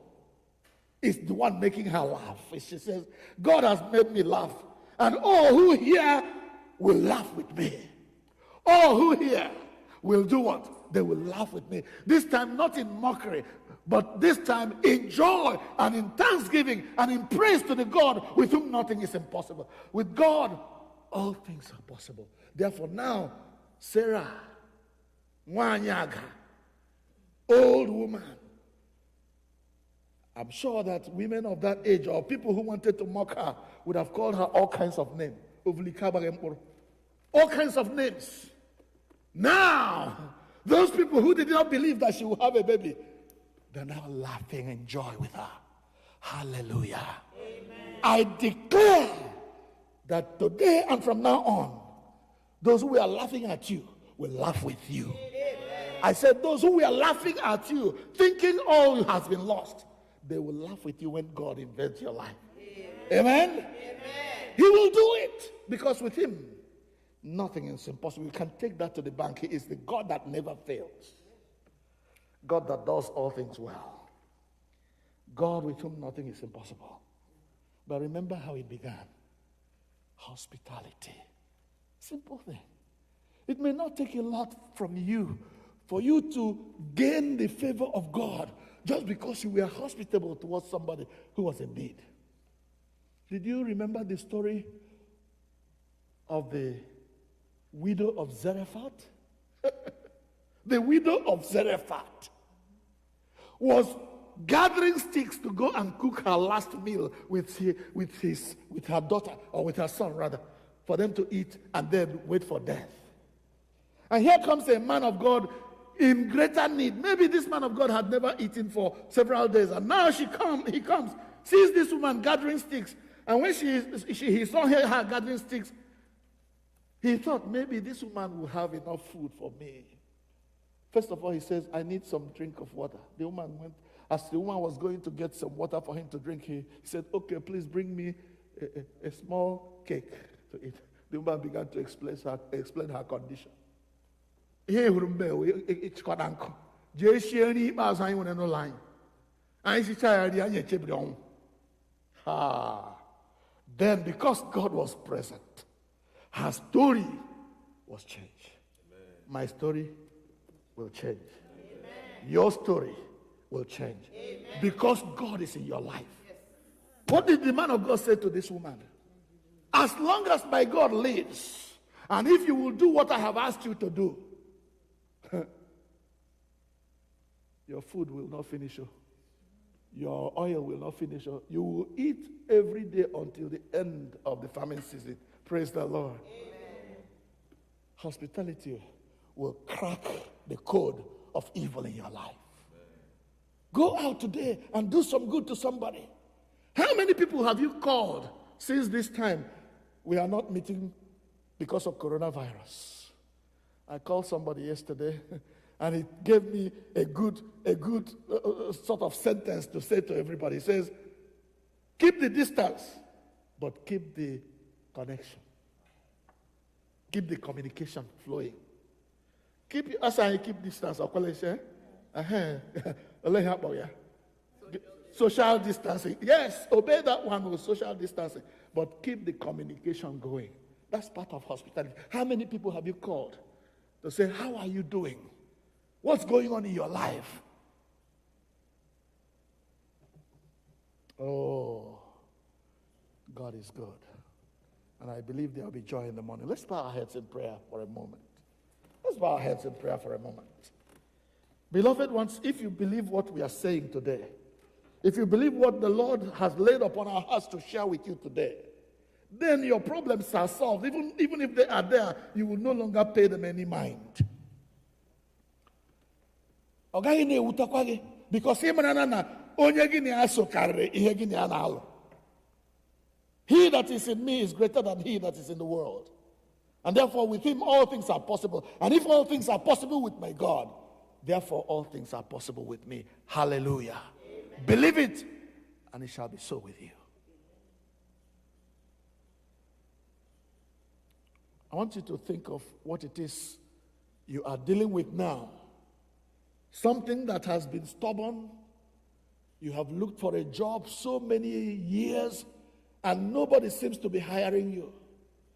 is the one making her laugh. She says, God has made me laugh. And all who hear will laugh with me. All who hear will do what? They will laugh with me. This time not in mockery, but this time in joy and in thanksgiving and in praise to the God with whom nothing is impossible. With God, all things are possible. Therefore now, Sarah, Nwanyaga, old woman, I'm sure that women of that age or people who wanted to mock her would have called her all kinds of names. All kinds of names. Now, those people who did not believe that she would have a baby, they're now laughing in joy with her. Hallelujah. Amen. I declare that today and from now on, those who are laughing at you will laugh with you. Amen. I said those who are laughing at you, thinking all has been lost, they will laugh with you when God invents your life. Amen? Amen? He will do it because with him, nothing is impossible. You can take that to the bank. He is the God that never fails. God that does all things well. God with whom nothing is impossible. But remember how it began. Hospitality. Simple thing. It may not take a lot from you for you to gain the favor of God just because you were hospitable towards somebody who was in need. Did you remember the story of the widow of Zarephath? The widow of Zarephath was gathering sticks to go and cook her last meal with her daughter, or with her son rather, for them to eat and then wait for death. And here comes a man of God in greater need. Maybe this man of God had never eaten for several days, and now he comes, sees this woman gathering sticks, and when he saw her gathering sticks, he thought maybe this woman will have enough food for me. First of all, he says, I need some drink of water. The woman went, as the woman was going to get some water for him to drink, he said, okay, please bring me a small cake to eat. The woman began to explain her condition. Then, because God was present, her story was changed. Amen. My story will change. Amen. Your story will change. Amen. Because God is in your life. Yes. What did the man of God say to this woman? As long as my God lives, and if you will do what I have asked you to do, your food will not finish. Your oil will not finish. You will eat every day until the end of the famine season. Praise the Lord. Amen. Hospitality will crack the code of evil in your life. Amen. Go out today and do some good to somebody. How many people have you called since this time? We are not meeting because of coronavirus. I called somebody yesterday, and he gave me a good sort of sentence to say to everybody. He says, keep the distance, but keep the connection. Keep the communication flowing. Keep distance. Social distancing. Yes, obey that one with social distancing, but keep the communication going. That's part of hospitality. How many people have you called to say, how are you doing? What's going on in your life? Oh, God is good. And I believe there will be joy in the morning. Let's bow our heads in prayer for a moment. Let's bow our heads in prayer for a moment. Beloved ones, if you believe what we are saying today, if you believe what the Lord has laid upon our hearts to share with you today, then your problems are solved. Even if they are there, you will no longer pay them any mind. Because he that is in me is greater than he that is in the world. And therefore with him all things are possible. And if all things are possible with my God, therefore all things are possible with me. Hallelujah. Amen. Believe it, and it shall be so with you. I want you to think of what it is you are dealing with now. Something that has been stubborn. You have looked for a job so many years, and nobody seems to be hiring you.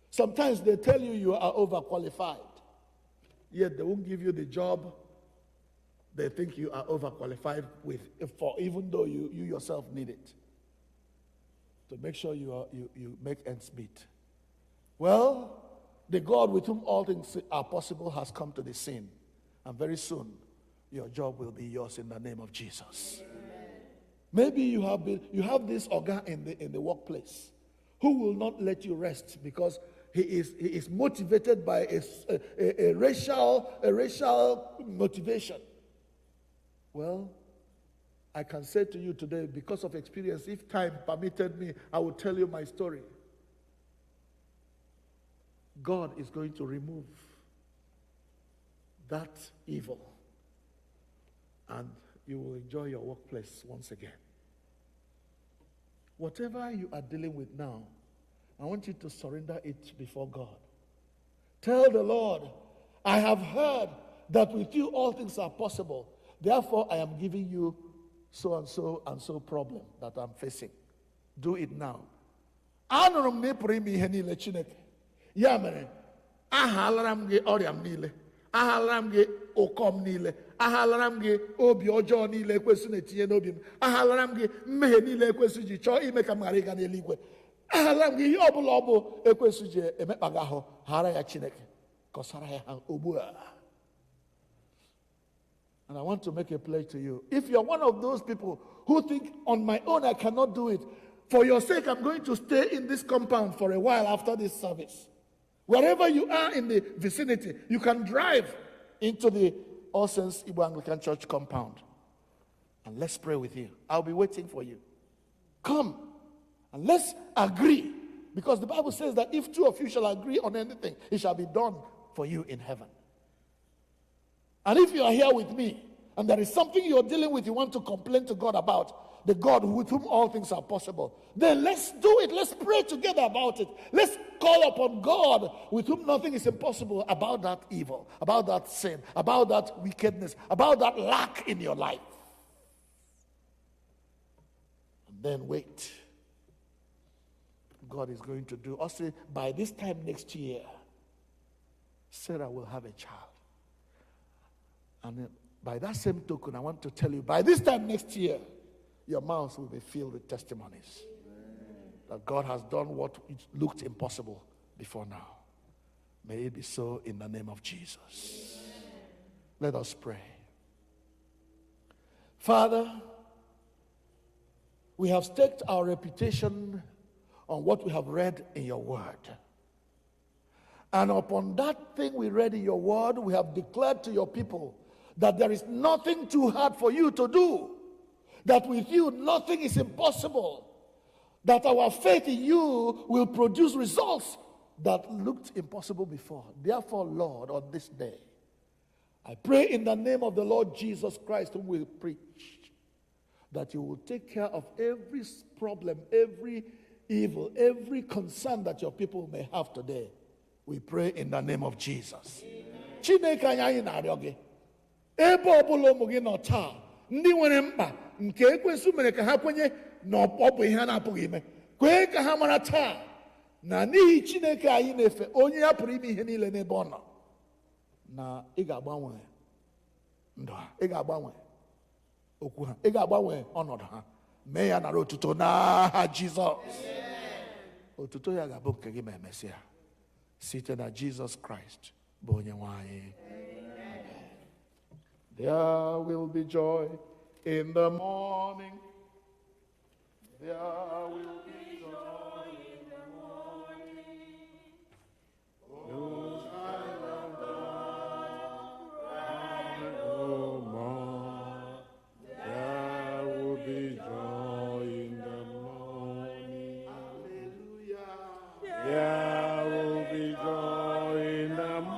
Sometimes they tell you you are overqualified, yet they won't give you the job they think you are overqualified for, even though you yourself need it, to make sure you make ends meet. Well, the God with whom all things are possible has come to the scene, and very soon your job will be yours in the name of Jesus. Amen. Maybe you have this organ in the workplace who will not let you rest because he is motivated by a racial motivation. Well, I can say to you today, because of experience, if time permitted me, I will tell you my story. God is going to remove that evil, and you will enjoy your workplace once again. Whatever you are dealing with now, I want you to surrender it before God. Tell the Lord, I have heard that with you all things are possible. Therefore, I am giving you so and so problem that I'm facing. Do it now. Anụrụ m na ị pụrụ ime ihe niile Chineke. Ya mere, ahalara m gị ọrịa m niile. Ahalara m gị ụkọ m niile. Ahalara m gị obi ọjọọ niile ekwesị na-etinye n'obi m. Ahalara m gị mmehie niile ekwesị ji chọọ ime ka m ghara ịga n'eluigwe. Ahalara m gị ihe ọbụla ọ bụ ekwesị ji emekpaga ahụ, ghara ya Chineke. Kọsara ya ha ugbu a. And I want to make a pledge to you. If you're one of those people who think, on my own I cannot do it, for your sake I'm going to stay in this compound for a while after this service. Wherever you are in the vicinity, you can drive into the All Saints Igbo Anglican Church compound. And let's pray with you. I'll be waiting for you. Come and let's agree. Because the Bible says that if two of you shall agree on anything, it shall be done for you in heaven. And if you are here with me, and there is something you're dealing with, you want to complain to God about, the God with whom all things are possible, then let's do it. Let's pray together about it. Let's call upon God with whom nothing is impossible about that evil, about that sin, about that wickedness, about that lack in your life. And then wait. God is going to do. Also, by this time next year, Sarah will have a child. And by that same token, I want to tell you, by this time next year, your mouth will be filled with testimonies. Amen. That God has done what looked impossible before now. May it be so in the name of Jesus. Amen. Let us pray. Father, we have staked our reputation on what we have read in your word. And upon that thing we read in your word, we have declared to your people that there is nothing too hard for you to do, that with you nothing is impossible, that our faith in you will produce results that looked impossible before. Therefore, Lord, on this day, I pray in the name of the Lord Jesus Christ, whom we preach, that you will take care of every problem, every evil, every concern that your people may have today. We pray in the name of Jesus. Amen. Ebe ọbụla ụmụ gị nọ taa, ndị nwere mkpa nke ekwensu mere ka ha kwenye na ọ bụ ihe ha na-apụghị ime, kwee ka ha mara taa na n'ihi Chineke anyị na-efe, onye ya pụrụ ime ihe niile n'ebe ọ nọ, na ị ga-agbanwe ndụ ha, ị ga-agbanwe okwu ha, ị ga-agbanwe ọnọdụ ha. Mee ya nara otuto n'aha Jizọs. Otuto ya ga-abụ nke gị ma emesịa, site na Jizọs Kraịst bụ Onye-nwe anyị. There will be joy in the morning. There will be joy in the morning. Oh, child of God, cry no more. There will be joy in the morning. Hallelujah. There will be joy in the morning.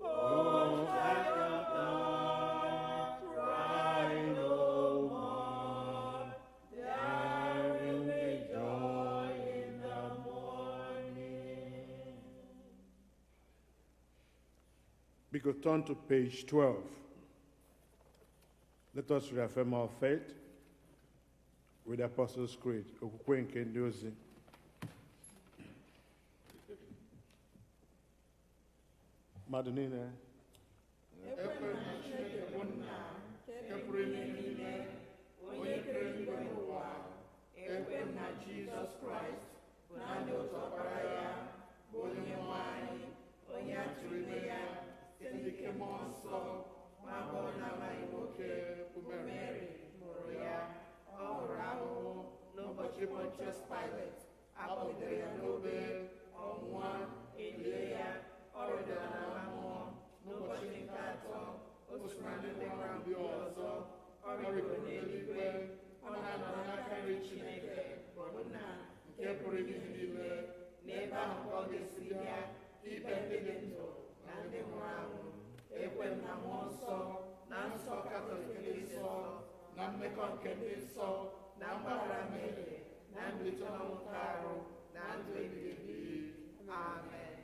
Oh, We could turn to page 12. Let us reaffirm our faith with the Apostles' Creed. Okwukwe nke ndị ozi. Mmadụ niile. Ekwe na Chineke bụ nna nke pụrụ ime ihe niile, onye kere eluigwe n'ụwa. Ekwe na Jizọs Kraịst bụ naanị otu ọkpara ya, bụ Onye-nwe anyị, onye a tụrụ ime ya site n'ike mmụọ nsọ, ma bụrụ na amaghị nwoke, bụ Mary mụrụ ya. Ọ hụrụ ahụhụ n'ụbọchị Pontius Pilate, a kpọgidere ya n'obe, ọ nwụọ, elie ya, ọ rịdara n'ala mmụọ. N'ụbọchị nke atọ, o si na ndị nwụrụ anwụ ọzọ, ọ rịgoro n'eluigwe, ọ na-anọ n'aka nri Chineke bụ Nna nke pụrụ ime ihe niile. N'ebe ahụ ka ọ ga-esi bịa ikpe ndị dị ndụ na ndị nwụrụ anwụ. Ekwe na mmụọ nsọ, na nsọ Katọlik dị nsọ, na mmekọ nke ndị nsọ, na mgbaghara mmehie, na mbilite n'ọnwụ nke arụ, na ndụ ebighị ebi. Amen.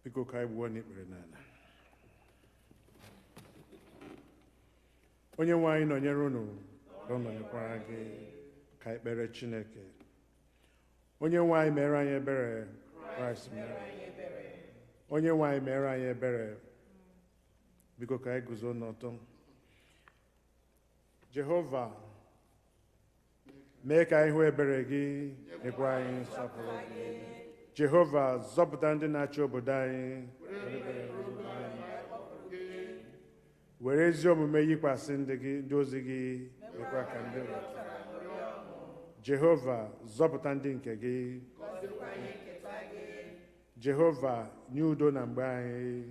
Biko ka anyị gbuo n'ikpere n'ala. Onye-nwe anyị nọnyere unu, ka ọ nọnyekwara gị, ka anyị kpere Chineke. Onye-nwe anyị mere anyị ebere, Kraịst mere. Onye-nwe anyị mere anyị ebere. Biko ka anyị guzo n'ọtọ. Jehova, mee ka anyị hụ ebere gị, nyekwa anyị nsọpụrụ gị. Jehova, zọpụta ndị na-achị obodo anyị, were ezi omume yikwasị ndị ozi gị, mekwa ka ndị Jehova, zọpụta ndị nke gị. Jehova, nye udo na mgbe anyị,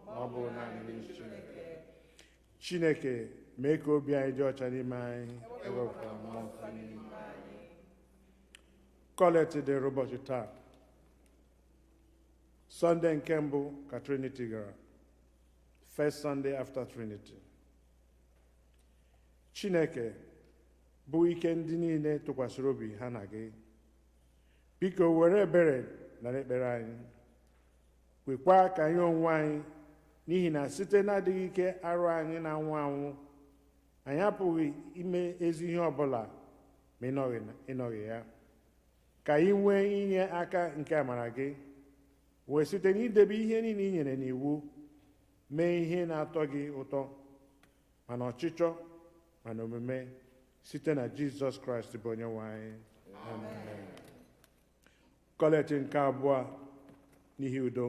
ọ bụ naanị Chineke. Chineke, mee ka obi anyị dị ọcha n'ime anyị, ewepụta mmụọ nke n'ime. Kọleti dịrị ụbọchị taa, Sọnde nke mbụ ka Trinity gara, First Sunday after Trinity. Chineke, bụ ike ndị niile tụkwasịrị obi ha na gị, biko were ebere nara ekpere anyị, kwekwa ka anyị onwe anyị, n'ihi na site n'adịghị ike arụ anyị na-anwụ anwụ, anyị apụghị ime ezi ihe ọbụla ma ịnọghị ya. Ka anyị nwee inye aka nke amara gị, wee site n'idebe ihe niile i nyere n'iwu, mee ihe na-atọ gị ụtọ, mana ọchịchọ mana omume, site na Jizọs Kraịst bụ Onye-nwe anyị. Amen. Kọleti nke abụọ n'ihi udo.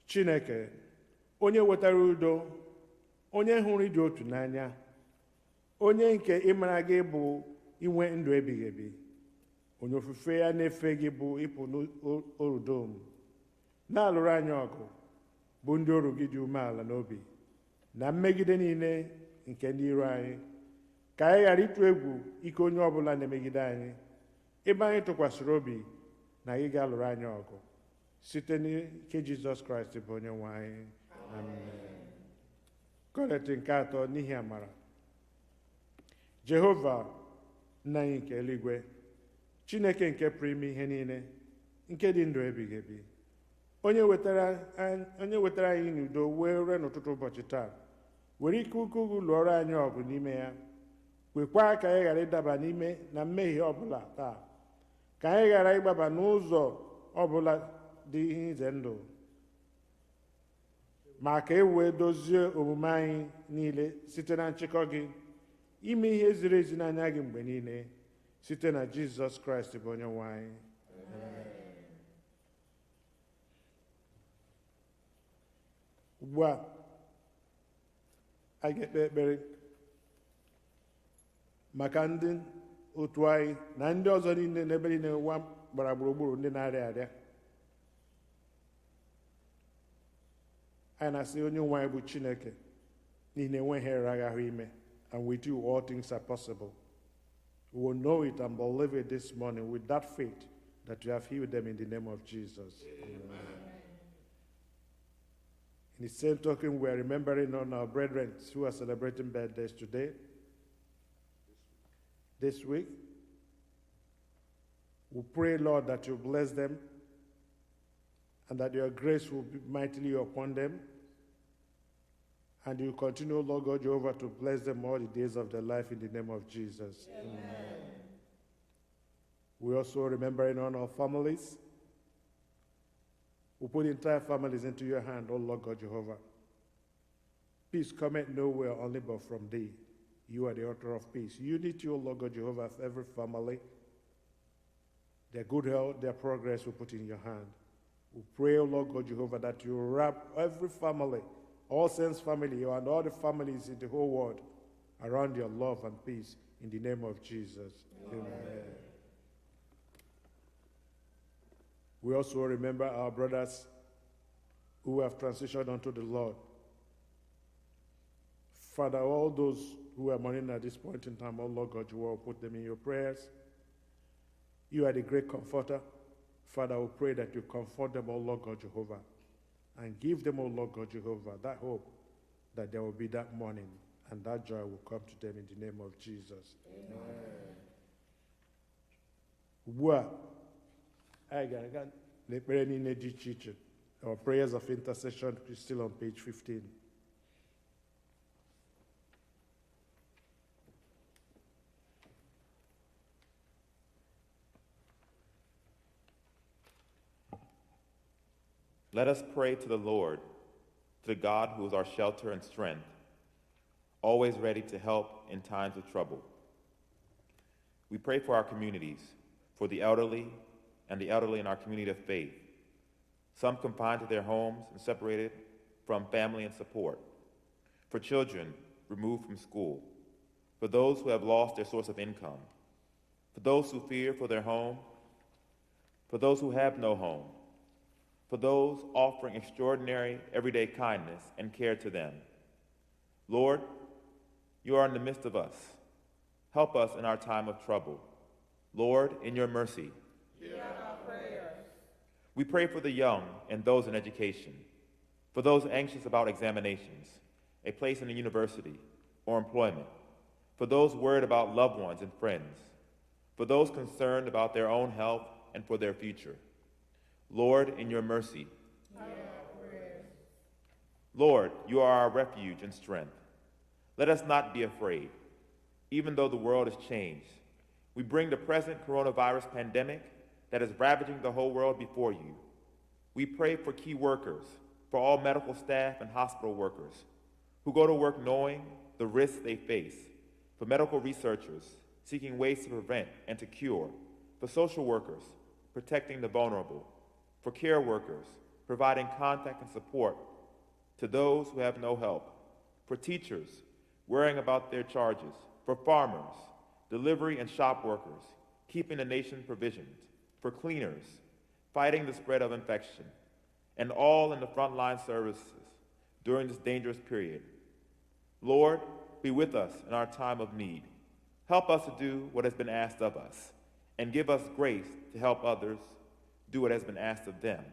Chineke, onye wetara udo, onye hụrụ ịdị otu n'anya, onye nke ịmara gị bụ inwe ndụ ebighị ebi, onye ofufe ya na-efe gị bụ ịpụ n'orudo m, na-alụrụ anyị ọgụ, bụ ndị oru gị dị umeala n'obi, na mmegide niile nke ndị iro anyị, ka anyị ghara ịtụ egwu ike onye ọbụla na-emegide anyị, ebe anyị tụkwasịrị obi na gị ga-alụrụ anyị ọgụ, site n'ike Jizọs Kraịst bụ Onye-nwe anyị. Amen. Kọleti nke atọ n'ihi amara. Jehova, Nna anyị nke eluigwe, Chineke nke pụrụ ime ihe niile, nke dị ndụ ebighị ebi, onye wetara anyị n'udo wee rue n'ụtụtụ ụbọchị taa, were ike ukwu lụọrọ anyị ọgụ n'ime ya, kwekwa ka anyị ghara ịdaba n'ime na mmehie ọbụla taa, ka anyị ghara ịgbaba n'ụzọ ọbụla dị ihe ize ndụ, ma ka e wee dozie omume anyị niile site na nchịkọ gị, ime ihe ziri ezi n'anya gị mgbe niile, site na Jizọs Kraịst bụ Onye-nwe anyị. Ugbu a, anyị ga-ekpe ekpere maka ndị otu anyị na ndị ọzọ niile n'ebe niile ụwa gbara gburugburu ndị na-arịa arịa. Anyị na-asị Onye-nwe anyị bụ Chineke, n'ihi na enweghị ịra ahụ ime, and with you all things are possible. We will know it and believe it this morning with that faith that you have healed them in the name of Jesus. Amen. In the same token, we are remembering on our brethren who are celebrating birthdays today. this week. We pray, Lord, that you bless them and that your grace will be mightily upon them. And you continue, Lord God Jehovah, to bless them all the days of their life in the name of Jesus. Amen. We also remember in all our families. We put entire families into your hand, O Lord God Jehovah. Peace cometh nowhere only but from thee. You are the author of peace. Unity, O Lord God Jehovah, of every family. Their good health, their progress, we put in your hand. We pray, O Lord God Jehovah, that you wrap every family, all saints family, and all the families in the whole world around your love and peace in the name of Jesus. Amen. We also remember our brothers who have transitioned unto the Lord. Father, all those who are mourning at this point in time, oh Lord God, you will put them in your prayers. You are the great comforter. Father, we pray that you comfort them, oh Lord God Jehovah, and give them, oh Lord God Jehovah, that hope that there will be that morning and that joy will come to them in the name of Jesus. Abua, our prayers of intercession is still on page 15. Let us pray to the Lord, to the God who is our shelter and strength, always ready to help in times of trouble. We pray for our communities, for the elderly and the elderly in our community of faith, some confined to their homes and separated from family and support, for children removed from school, for those who have lost their source of income, for those who fear for their home, for those who have no home, for those offering extraordinary everyday kindness and care to them. Lord, you are in the midst of us. Help us in our time of trouble. Lord, in your mercy, hear our prayers. We pray for the young and those in education, for those anxious about examinations, a place in a university, or employment, for those worried about loved ones and friends, for those concerned about their own health and for their future. Lord, in your mercy, hear our prayers. Lord, you are our refuge and strength. Let us not be afraid. Even though the world has changed, we bring the present coronavirus pandemic that is ravaging the whole world before you. We pray for key workers, for all medical staff and hospital workers who go to work knowing the risks they face, for medical researchers seeking ways to prevent and to cure, for social workers protecting the vulnerable, for care workers providing contact and support to those who have no help, for teachers worrying about their charges, for farmers, delivery and shop workers keeping the nation provisioned, for cleaners fighting the spread of infection, and all in the frontline services during this dangerous period. Lord, be with us in our time of need. Help us to do what has been asked of us, and give us grace to help others do what has been asked of them.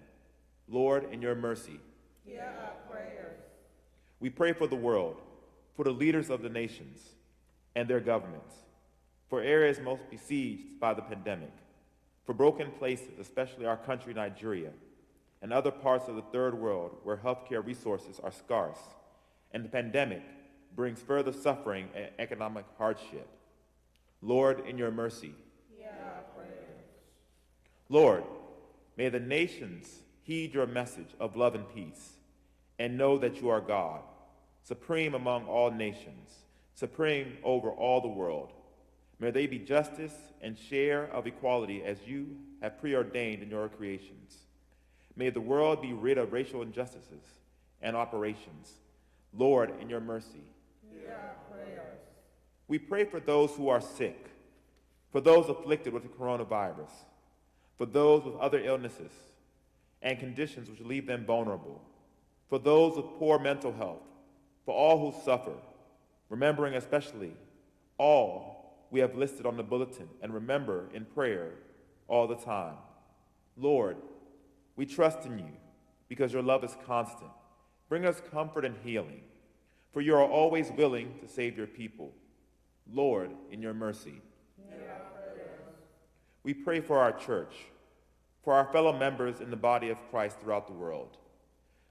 Lord, in your mercy, hear our prayers. we pray for the world, for the leaders of the nations and their governments, for areas most besieged by the pandemic, for broken places, especially our country, Nigeria, and other parts of the third world where healthcare resources are scarce, and the pandemic brings further suffering and economic hardship. Lord, in your mercy, hear our prayers. Lord, may the nations heed your message of love and peace, and know that you are God, supreme among all nations, supreme over all the world. May there be justice and share of equality as you have preordained in your creations. May the world be rid of racial injustices and operations. Lord, in your mercy, hear our prayers. we pray for those who are sick, for those afflicted with the coronavirus, for those with other illnesses and conditions which leave them vulnerable, for those with poor mental health, for all who suffer, remembering especially all we have listed on the bulletin and remember in prayer all the time. Lord, we trust in you because your love is constant. Bring us comfort and healing, for you are always willing to save your people. Lord, in your mercy, We pray for our church, for our fellow members in the body of Christ throughout the world,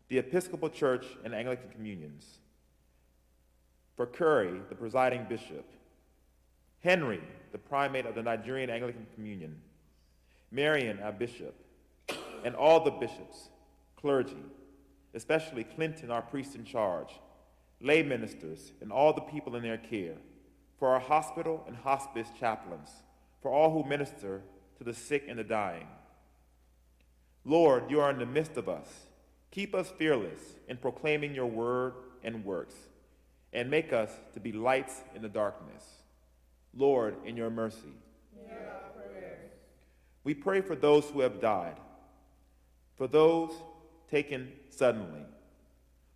the Episcopal Church and Anglican communions, for Curry, the presiding bishop, Henry, the primate of the Nigerian Anglican Communion, Marion, our bishop, and all the bishops, clergy, especially Clinton, our priest in charge, lay ministers, and all the people in their care, for our hospital and hospice chaplains, for all who minister to the sick and the dying. Lord, you are in the midst of us. Keep us fearless in proclaiming your word and works, and make us to be lights in the darkness. Lord, in your mercy. Hear our prayers. We pray for those who have died, for those taken suddenly,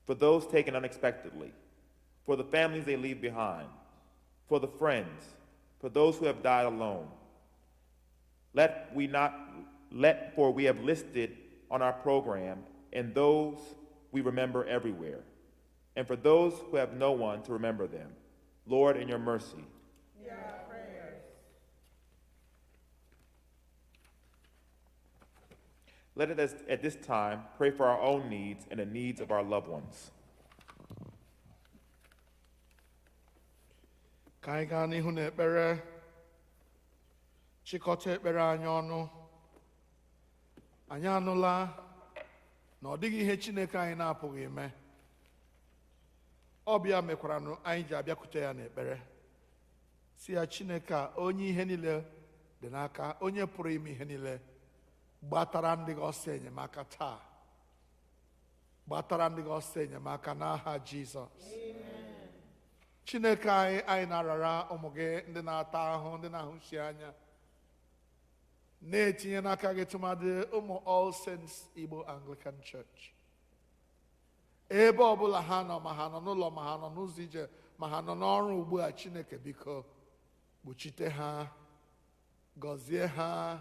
for those taken unexpectedly, for the families they leave behind, for the friends, for those who have died alone. For we have listed on our program and those we remember everywhere, and for those who have no one to remember them. Lord, in your mercy. Hear our prayers. Let us at this time pray for our own needs and the needs of our loved ones. Ka anyị gaa n'ihu n'ekpere, chịkọta ekpere anyị ọnụ. Anyị anụla na ọ dịghị ihe Chineke anyị na-apụghị ime. Ọ bịa mekwara na anyị ji abịakwute ya n'ekpere. Si ya, Chineke a, onye ihe niile dị n'aka, onye pụrụ ime ihe niile, gbatara ndị gị ọsọ enyemaka taa. Gbatara ndị gị ọsọ enyemaka n'aha Jizọs. Chineke anyị na-arara ụmụ gị ndị na-ata ahụ, ndị na-ahụsi anya, na-etinye n'aka gị tụmadị ụmụ All Saints Igbo Anglican Church. Ebe ọbụla ha nọ, ma ha nọ n'ụlọ, ma ha nọ n'ụzọ ije, ma ha nọ n'ọrụ ugbu a, Chineke biko kpuchite ha, gọzie ha,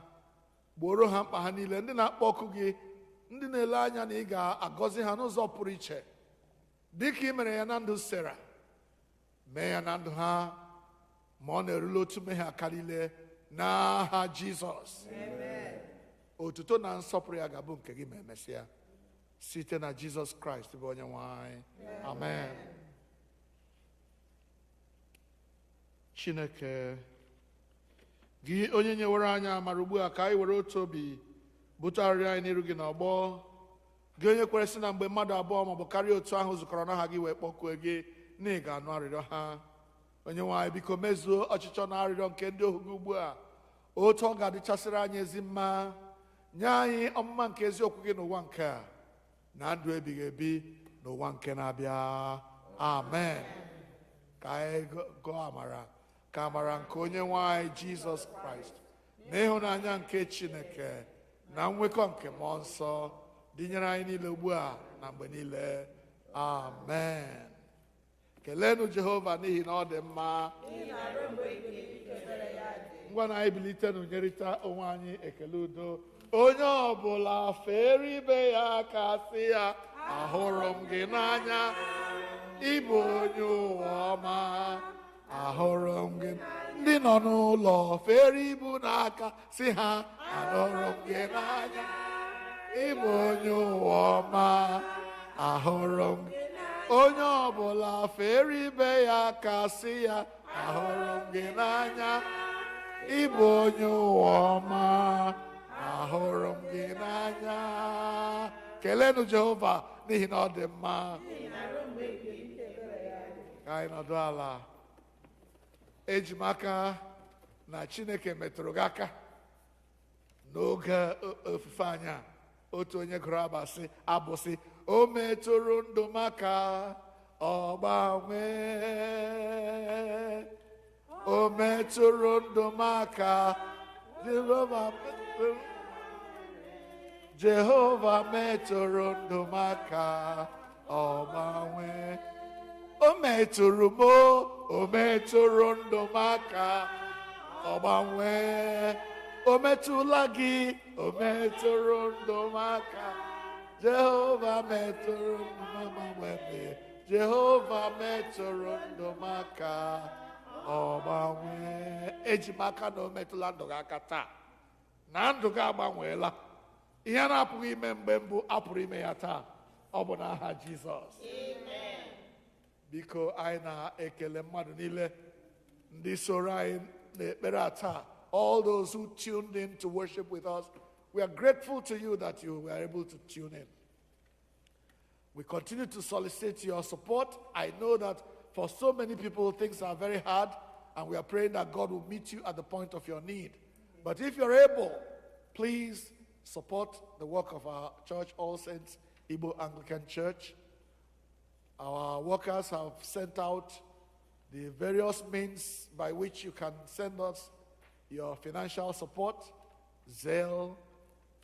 gboro ha mkpa ha niile. Ndị na-akpọ ọkụ gị, ndị na-ele anya na ị ga-agọzi ha n'ụzọ pụrụ iche, dịka ị mere ya na ndụ Sera, mee ya na ndụ ha, ma ọ na-erule otu mmehie aka niile n'aha Jizọs. Otuto na nsọpụrụ ya ga-abụ nke gị ma emesịa, site na Jizọs Kraịst bụ onye nwe anyị. Amen. Chineke, gị onye nyewere anyị amara ugbu a, ka anyị were otu obi bute arịrịọ anyị n'iru gị n'ọgbọ. Gị onye kwere sị na mgbe mmadụ abụọ maọbụ karịa otu ahụ zukọrọ n'aha gị wee kpọkuo gị, na ị ga-anụ arịrịọ ha. Onye nwe anyị, biko mezuo ọchịchọ na arịrịọ nke ndị ohu gị ugbu a, otu ọ ga-adịchasịrị anyị ezi mma. Nye anyị ọmụma nke eziokwu gị n'ụwa nke a, na ndụ ebighị ebi n'ụwa nke na-abịa. Amen. Ka anyị gụọ amara, ka amara nke onye nwe anyị Jizọs Kraịst, na ịhụnanya nke Chineke, na nwekọ nke mmụọ nsọ dịnyere anyị niile ugbu a na mgbe niile. Amen. Keleenụ Jehova n'ihi na ọ dị mma. Ngwa na anyị bilitenụ nyerịta onwe anyị ekele udo. Onye ọbụla fere ibe ya aka sị ya, ahụrụ m gị n'anya, ịbụ onye ụwa ọma, ahụrụ m gị. Ndị nọ n'ụlọ fere ibu n'aka sị ha, ahụrụ m gị n'anya, ịbụ onye ụwa ọma, ahụrụ m gị. Onye ọbụla fere ibe ya aka sị ya, ahụrụ m gị n'anya, ịbụ onye ụwa ọma, ahụrụ m gị n'anya. Keleenụ Jehova n'ihi na ọ dị mma. Ka anyị nọdụ ala. Eji m aka na Chineke metụrụ gị aka n'oge ofufe anyị a. Otu onye gụrụ abụsị, o metụrụ ndụ m aka, ọ gbanwee. O metụrụ ndụ m aka, Jehova metụrụ ndụ m aka, ọ gbanwee. O metụrụ m, o metụrụ ndụ m aka, ọ gbanwee. O metụla gị, o metụrụ ndụ m aka, Jehova metụrụ ndụ m gbanwee. Jehova metụrụ ndụ m aka, ọ gbanwee. Eji m aka na o metụla ndụ gị aka taa. na ndụ gị agbanweela. Ihe a na-apụghị ime mgbe mbụ apụrụ ime ya taa. Ọ bụ n'aha Jizọs. Biko anyị na-ekele mmadụ niile ndị soro anyị n'ekpere taa. All those who tuned in to worship with us, we are grateful to you that you were able to tune in. We continue to solicit your support. I know that for so many people, things are very hard, and we are praying that God will meet you at the point of your need. But if you're able, please support the work of our church, All Saints Igbo Anglican Church. Our workers have sent out the various means by which you can send us your financial support, Zelle,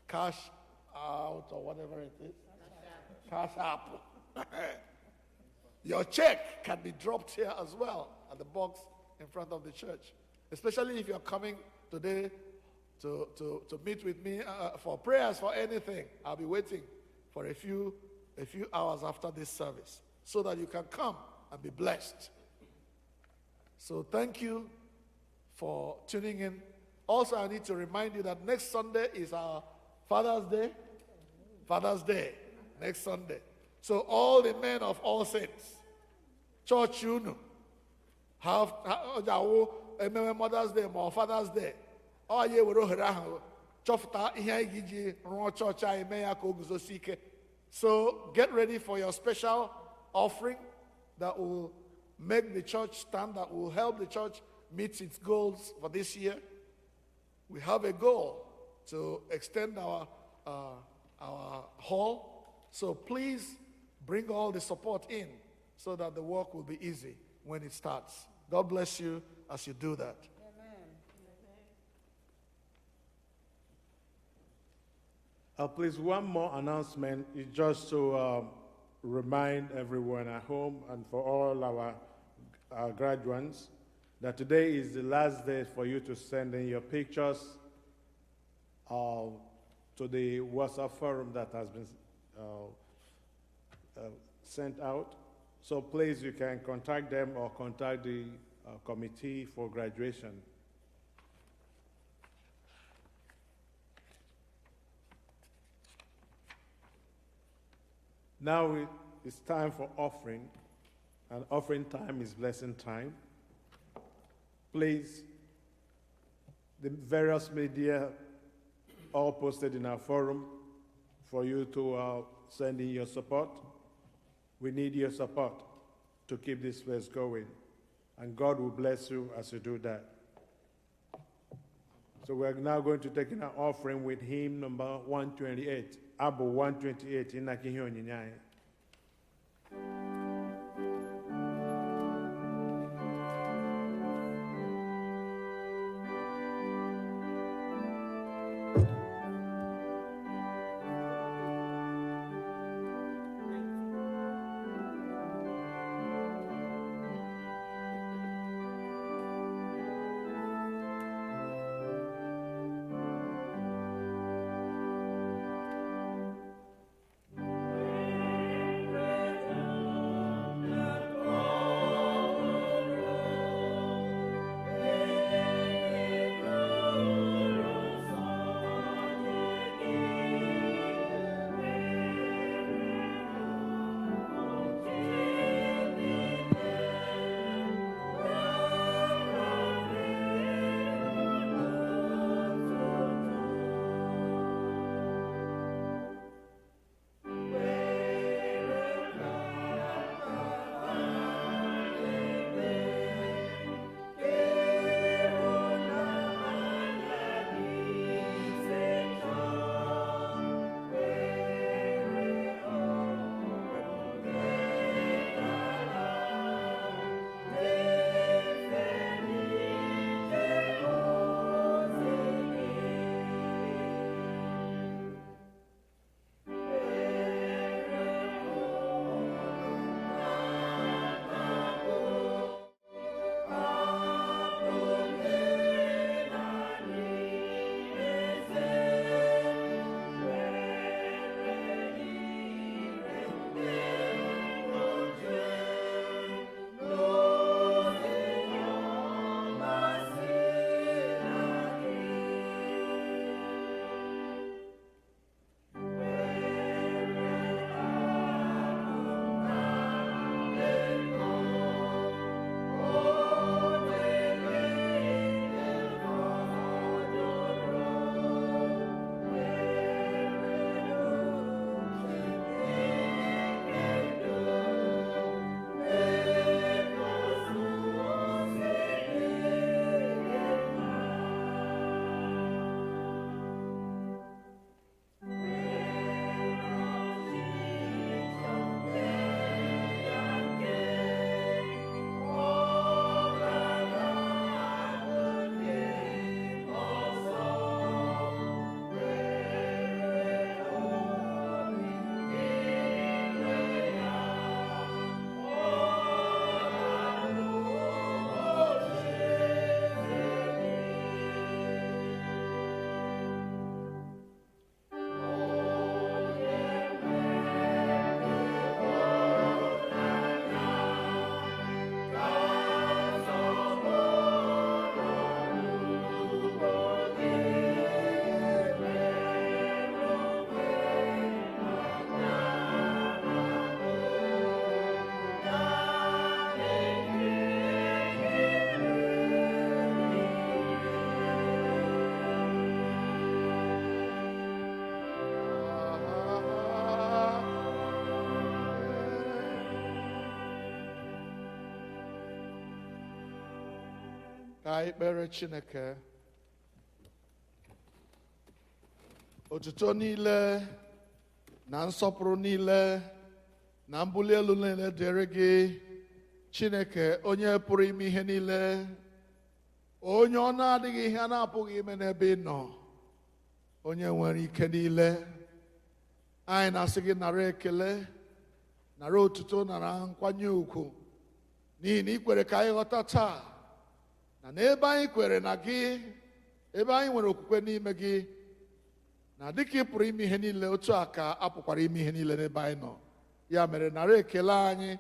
cash out, or whatever it is. Cash up. Your check can be dropped here as well at the box in front of the church. Especially if you're coming today to meet with me for prayers for anything. I'll be waiting for a few hours after this service so that you can come and be blessed. So thank you for tuning in. Also, I need to remind you that next Sunday is our Father's Day. Father's Day, next Sunday. So all the men of All Saints, church have Mother's Day or Father's Day. All ye were chofta ihe giji ro church anyị mee ya ka o guzosi ike. So get ready for your special offering that will make the church stand, that will help the church meet its goals for this year. We have a goal to extend our hall. So please bring all the support in so that the work will be easy when it starts. God bless you as you do that. Please, one more announcement is just to remind everyone at home and for all our graduates that today is the last day for you to send in your pictures to the WhatsApp forum that has been sent out. So please, you can contact them or contact the committee for graduation. Now it's time for offering, and offering time is blessing time. Please, the various media all posted in our forum for you to send in your support. We need your support to keep this place going, and God will bless you as you do that. So we're now going to take in our offering with hymn number 128, Abu 128, Inakihi Onye-nwe-ayi. Ka anyị kpere Chineke. Otuto niile na nsọpụrụ niile na mbuli elu niile dịrị gị, Chineke onye pụrụ ime ihe niile, onye ọ na-adịghị ihe a na-apụghị ime n'ebe ị nọ, onye nwere ike niile. Anyị na-asị gị nara ekele, nara otuto, nara nkwanye ugwu, n'ihi na ị kwere ka anyị ghọta taa na n'ebe anyị kwere na gị, ebe anyị nwere okwukwe n'ime gị, na dịka ị pụrụ ime ihe niile, otu a ka a pụkwara ime ihe niile n'ebe anyị nọ. Ya mere, nara ekele anyị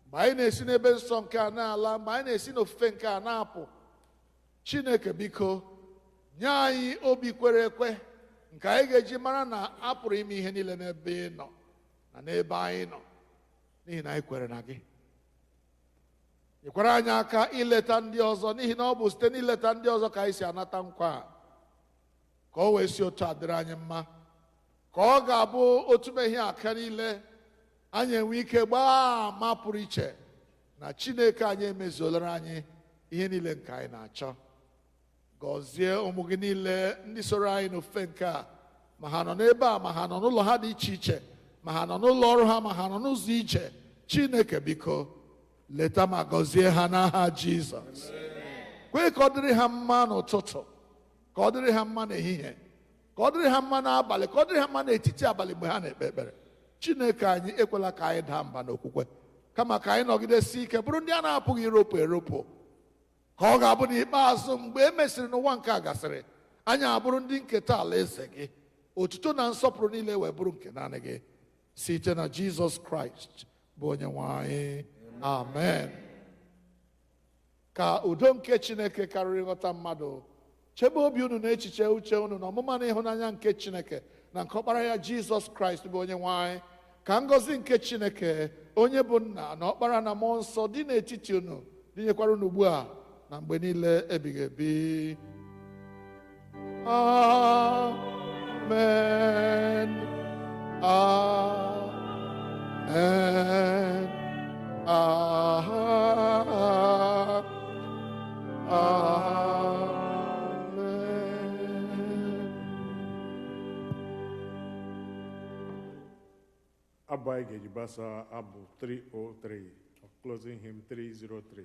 mgbe anyị na-esi n'ebe nsọ nke a na-ala, mgbe anyị na-esi n'ofufe nke a na-apụ. Chineke biko, nye anyị obi kwere ekwe nke anyị ga-eji mara na a pụrụ ime ihe niile n'ebe ị nọ na n'ebe anyị nọ, n'ihi na anyị kwere na gị. Nyekwara anyị aka ileta ndị ọzọ, n'ihi na ọ bụ site n'ileta ndị ọzọ ka anyị si anata nkwa a, ka o wee si otu a dịrị anyị mma, ka ọ ga-abụ otu mehie aka niile anyị enwe ike gbaa ama pụrụ iche na Chineke anyị emezuolara anyị ihe niile nke anyị na-achọ. Gọzie ụmụ gị niile ndị soro anyị n'ofufe nke a, ma ha nọ n'ebe a, ma ha nọ n'ụlọ ha dị iche iche, ma ha nọ n'ụlọ ọrụ ha, ma ha nọ n'ụzọ ije. Chineke biko, leta ma gọzie ha n'aha Jizọs. Kwee ka ọ dịrị ha mma n'ụtụtụ, ka ọ dịrị ha mma n'ehihie, ka ọ dịrị ha mma n'abalị, ka ọ dịrị ha mma n'etiti abalị mgbe ha na-ekpe ekpere. Chineke anyị ekwela ka anyị daa mba n'okwukwe, kama ka anyị nọgidesi ike bụrụ ndị a na-apụghị iropụ eropụ, ka ọ ga-abụ n'ikpeazụ mgbe e mesịrị n'ụwa nke a gasịrị, anyị abụrụ ndị nketa alaeze gị. Otuto na nsọpụrụ niile wee bụrụ nke naanị gị, site na Jizọs Kraịst bụ Onye-nwe anyị. Amen. Ka udo nke Chineke karịrị nghọta mmadụ chebe obi unu na echiche uche unu na ọmụma na ịhụnanya nke Chineke na nke Ọkpara ya Jizọs Kraịst bụ Onye-nwe anyị. Ka ngọzi nke Chineke onye bụ Nna na Ọkpara na Mmụọ Nsọ dị n'etiti unu, dịnyekwara unu ugbu a na mgbe niile ebighị ebi. Amen. Amen. Abua anyị ga-eji gbasa abụ 303, closing hymn 303.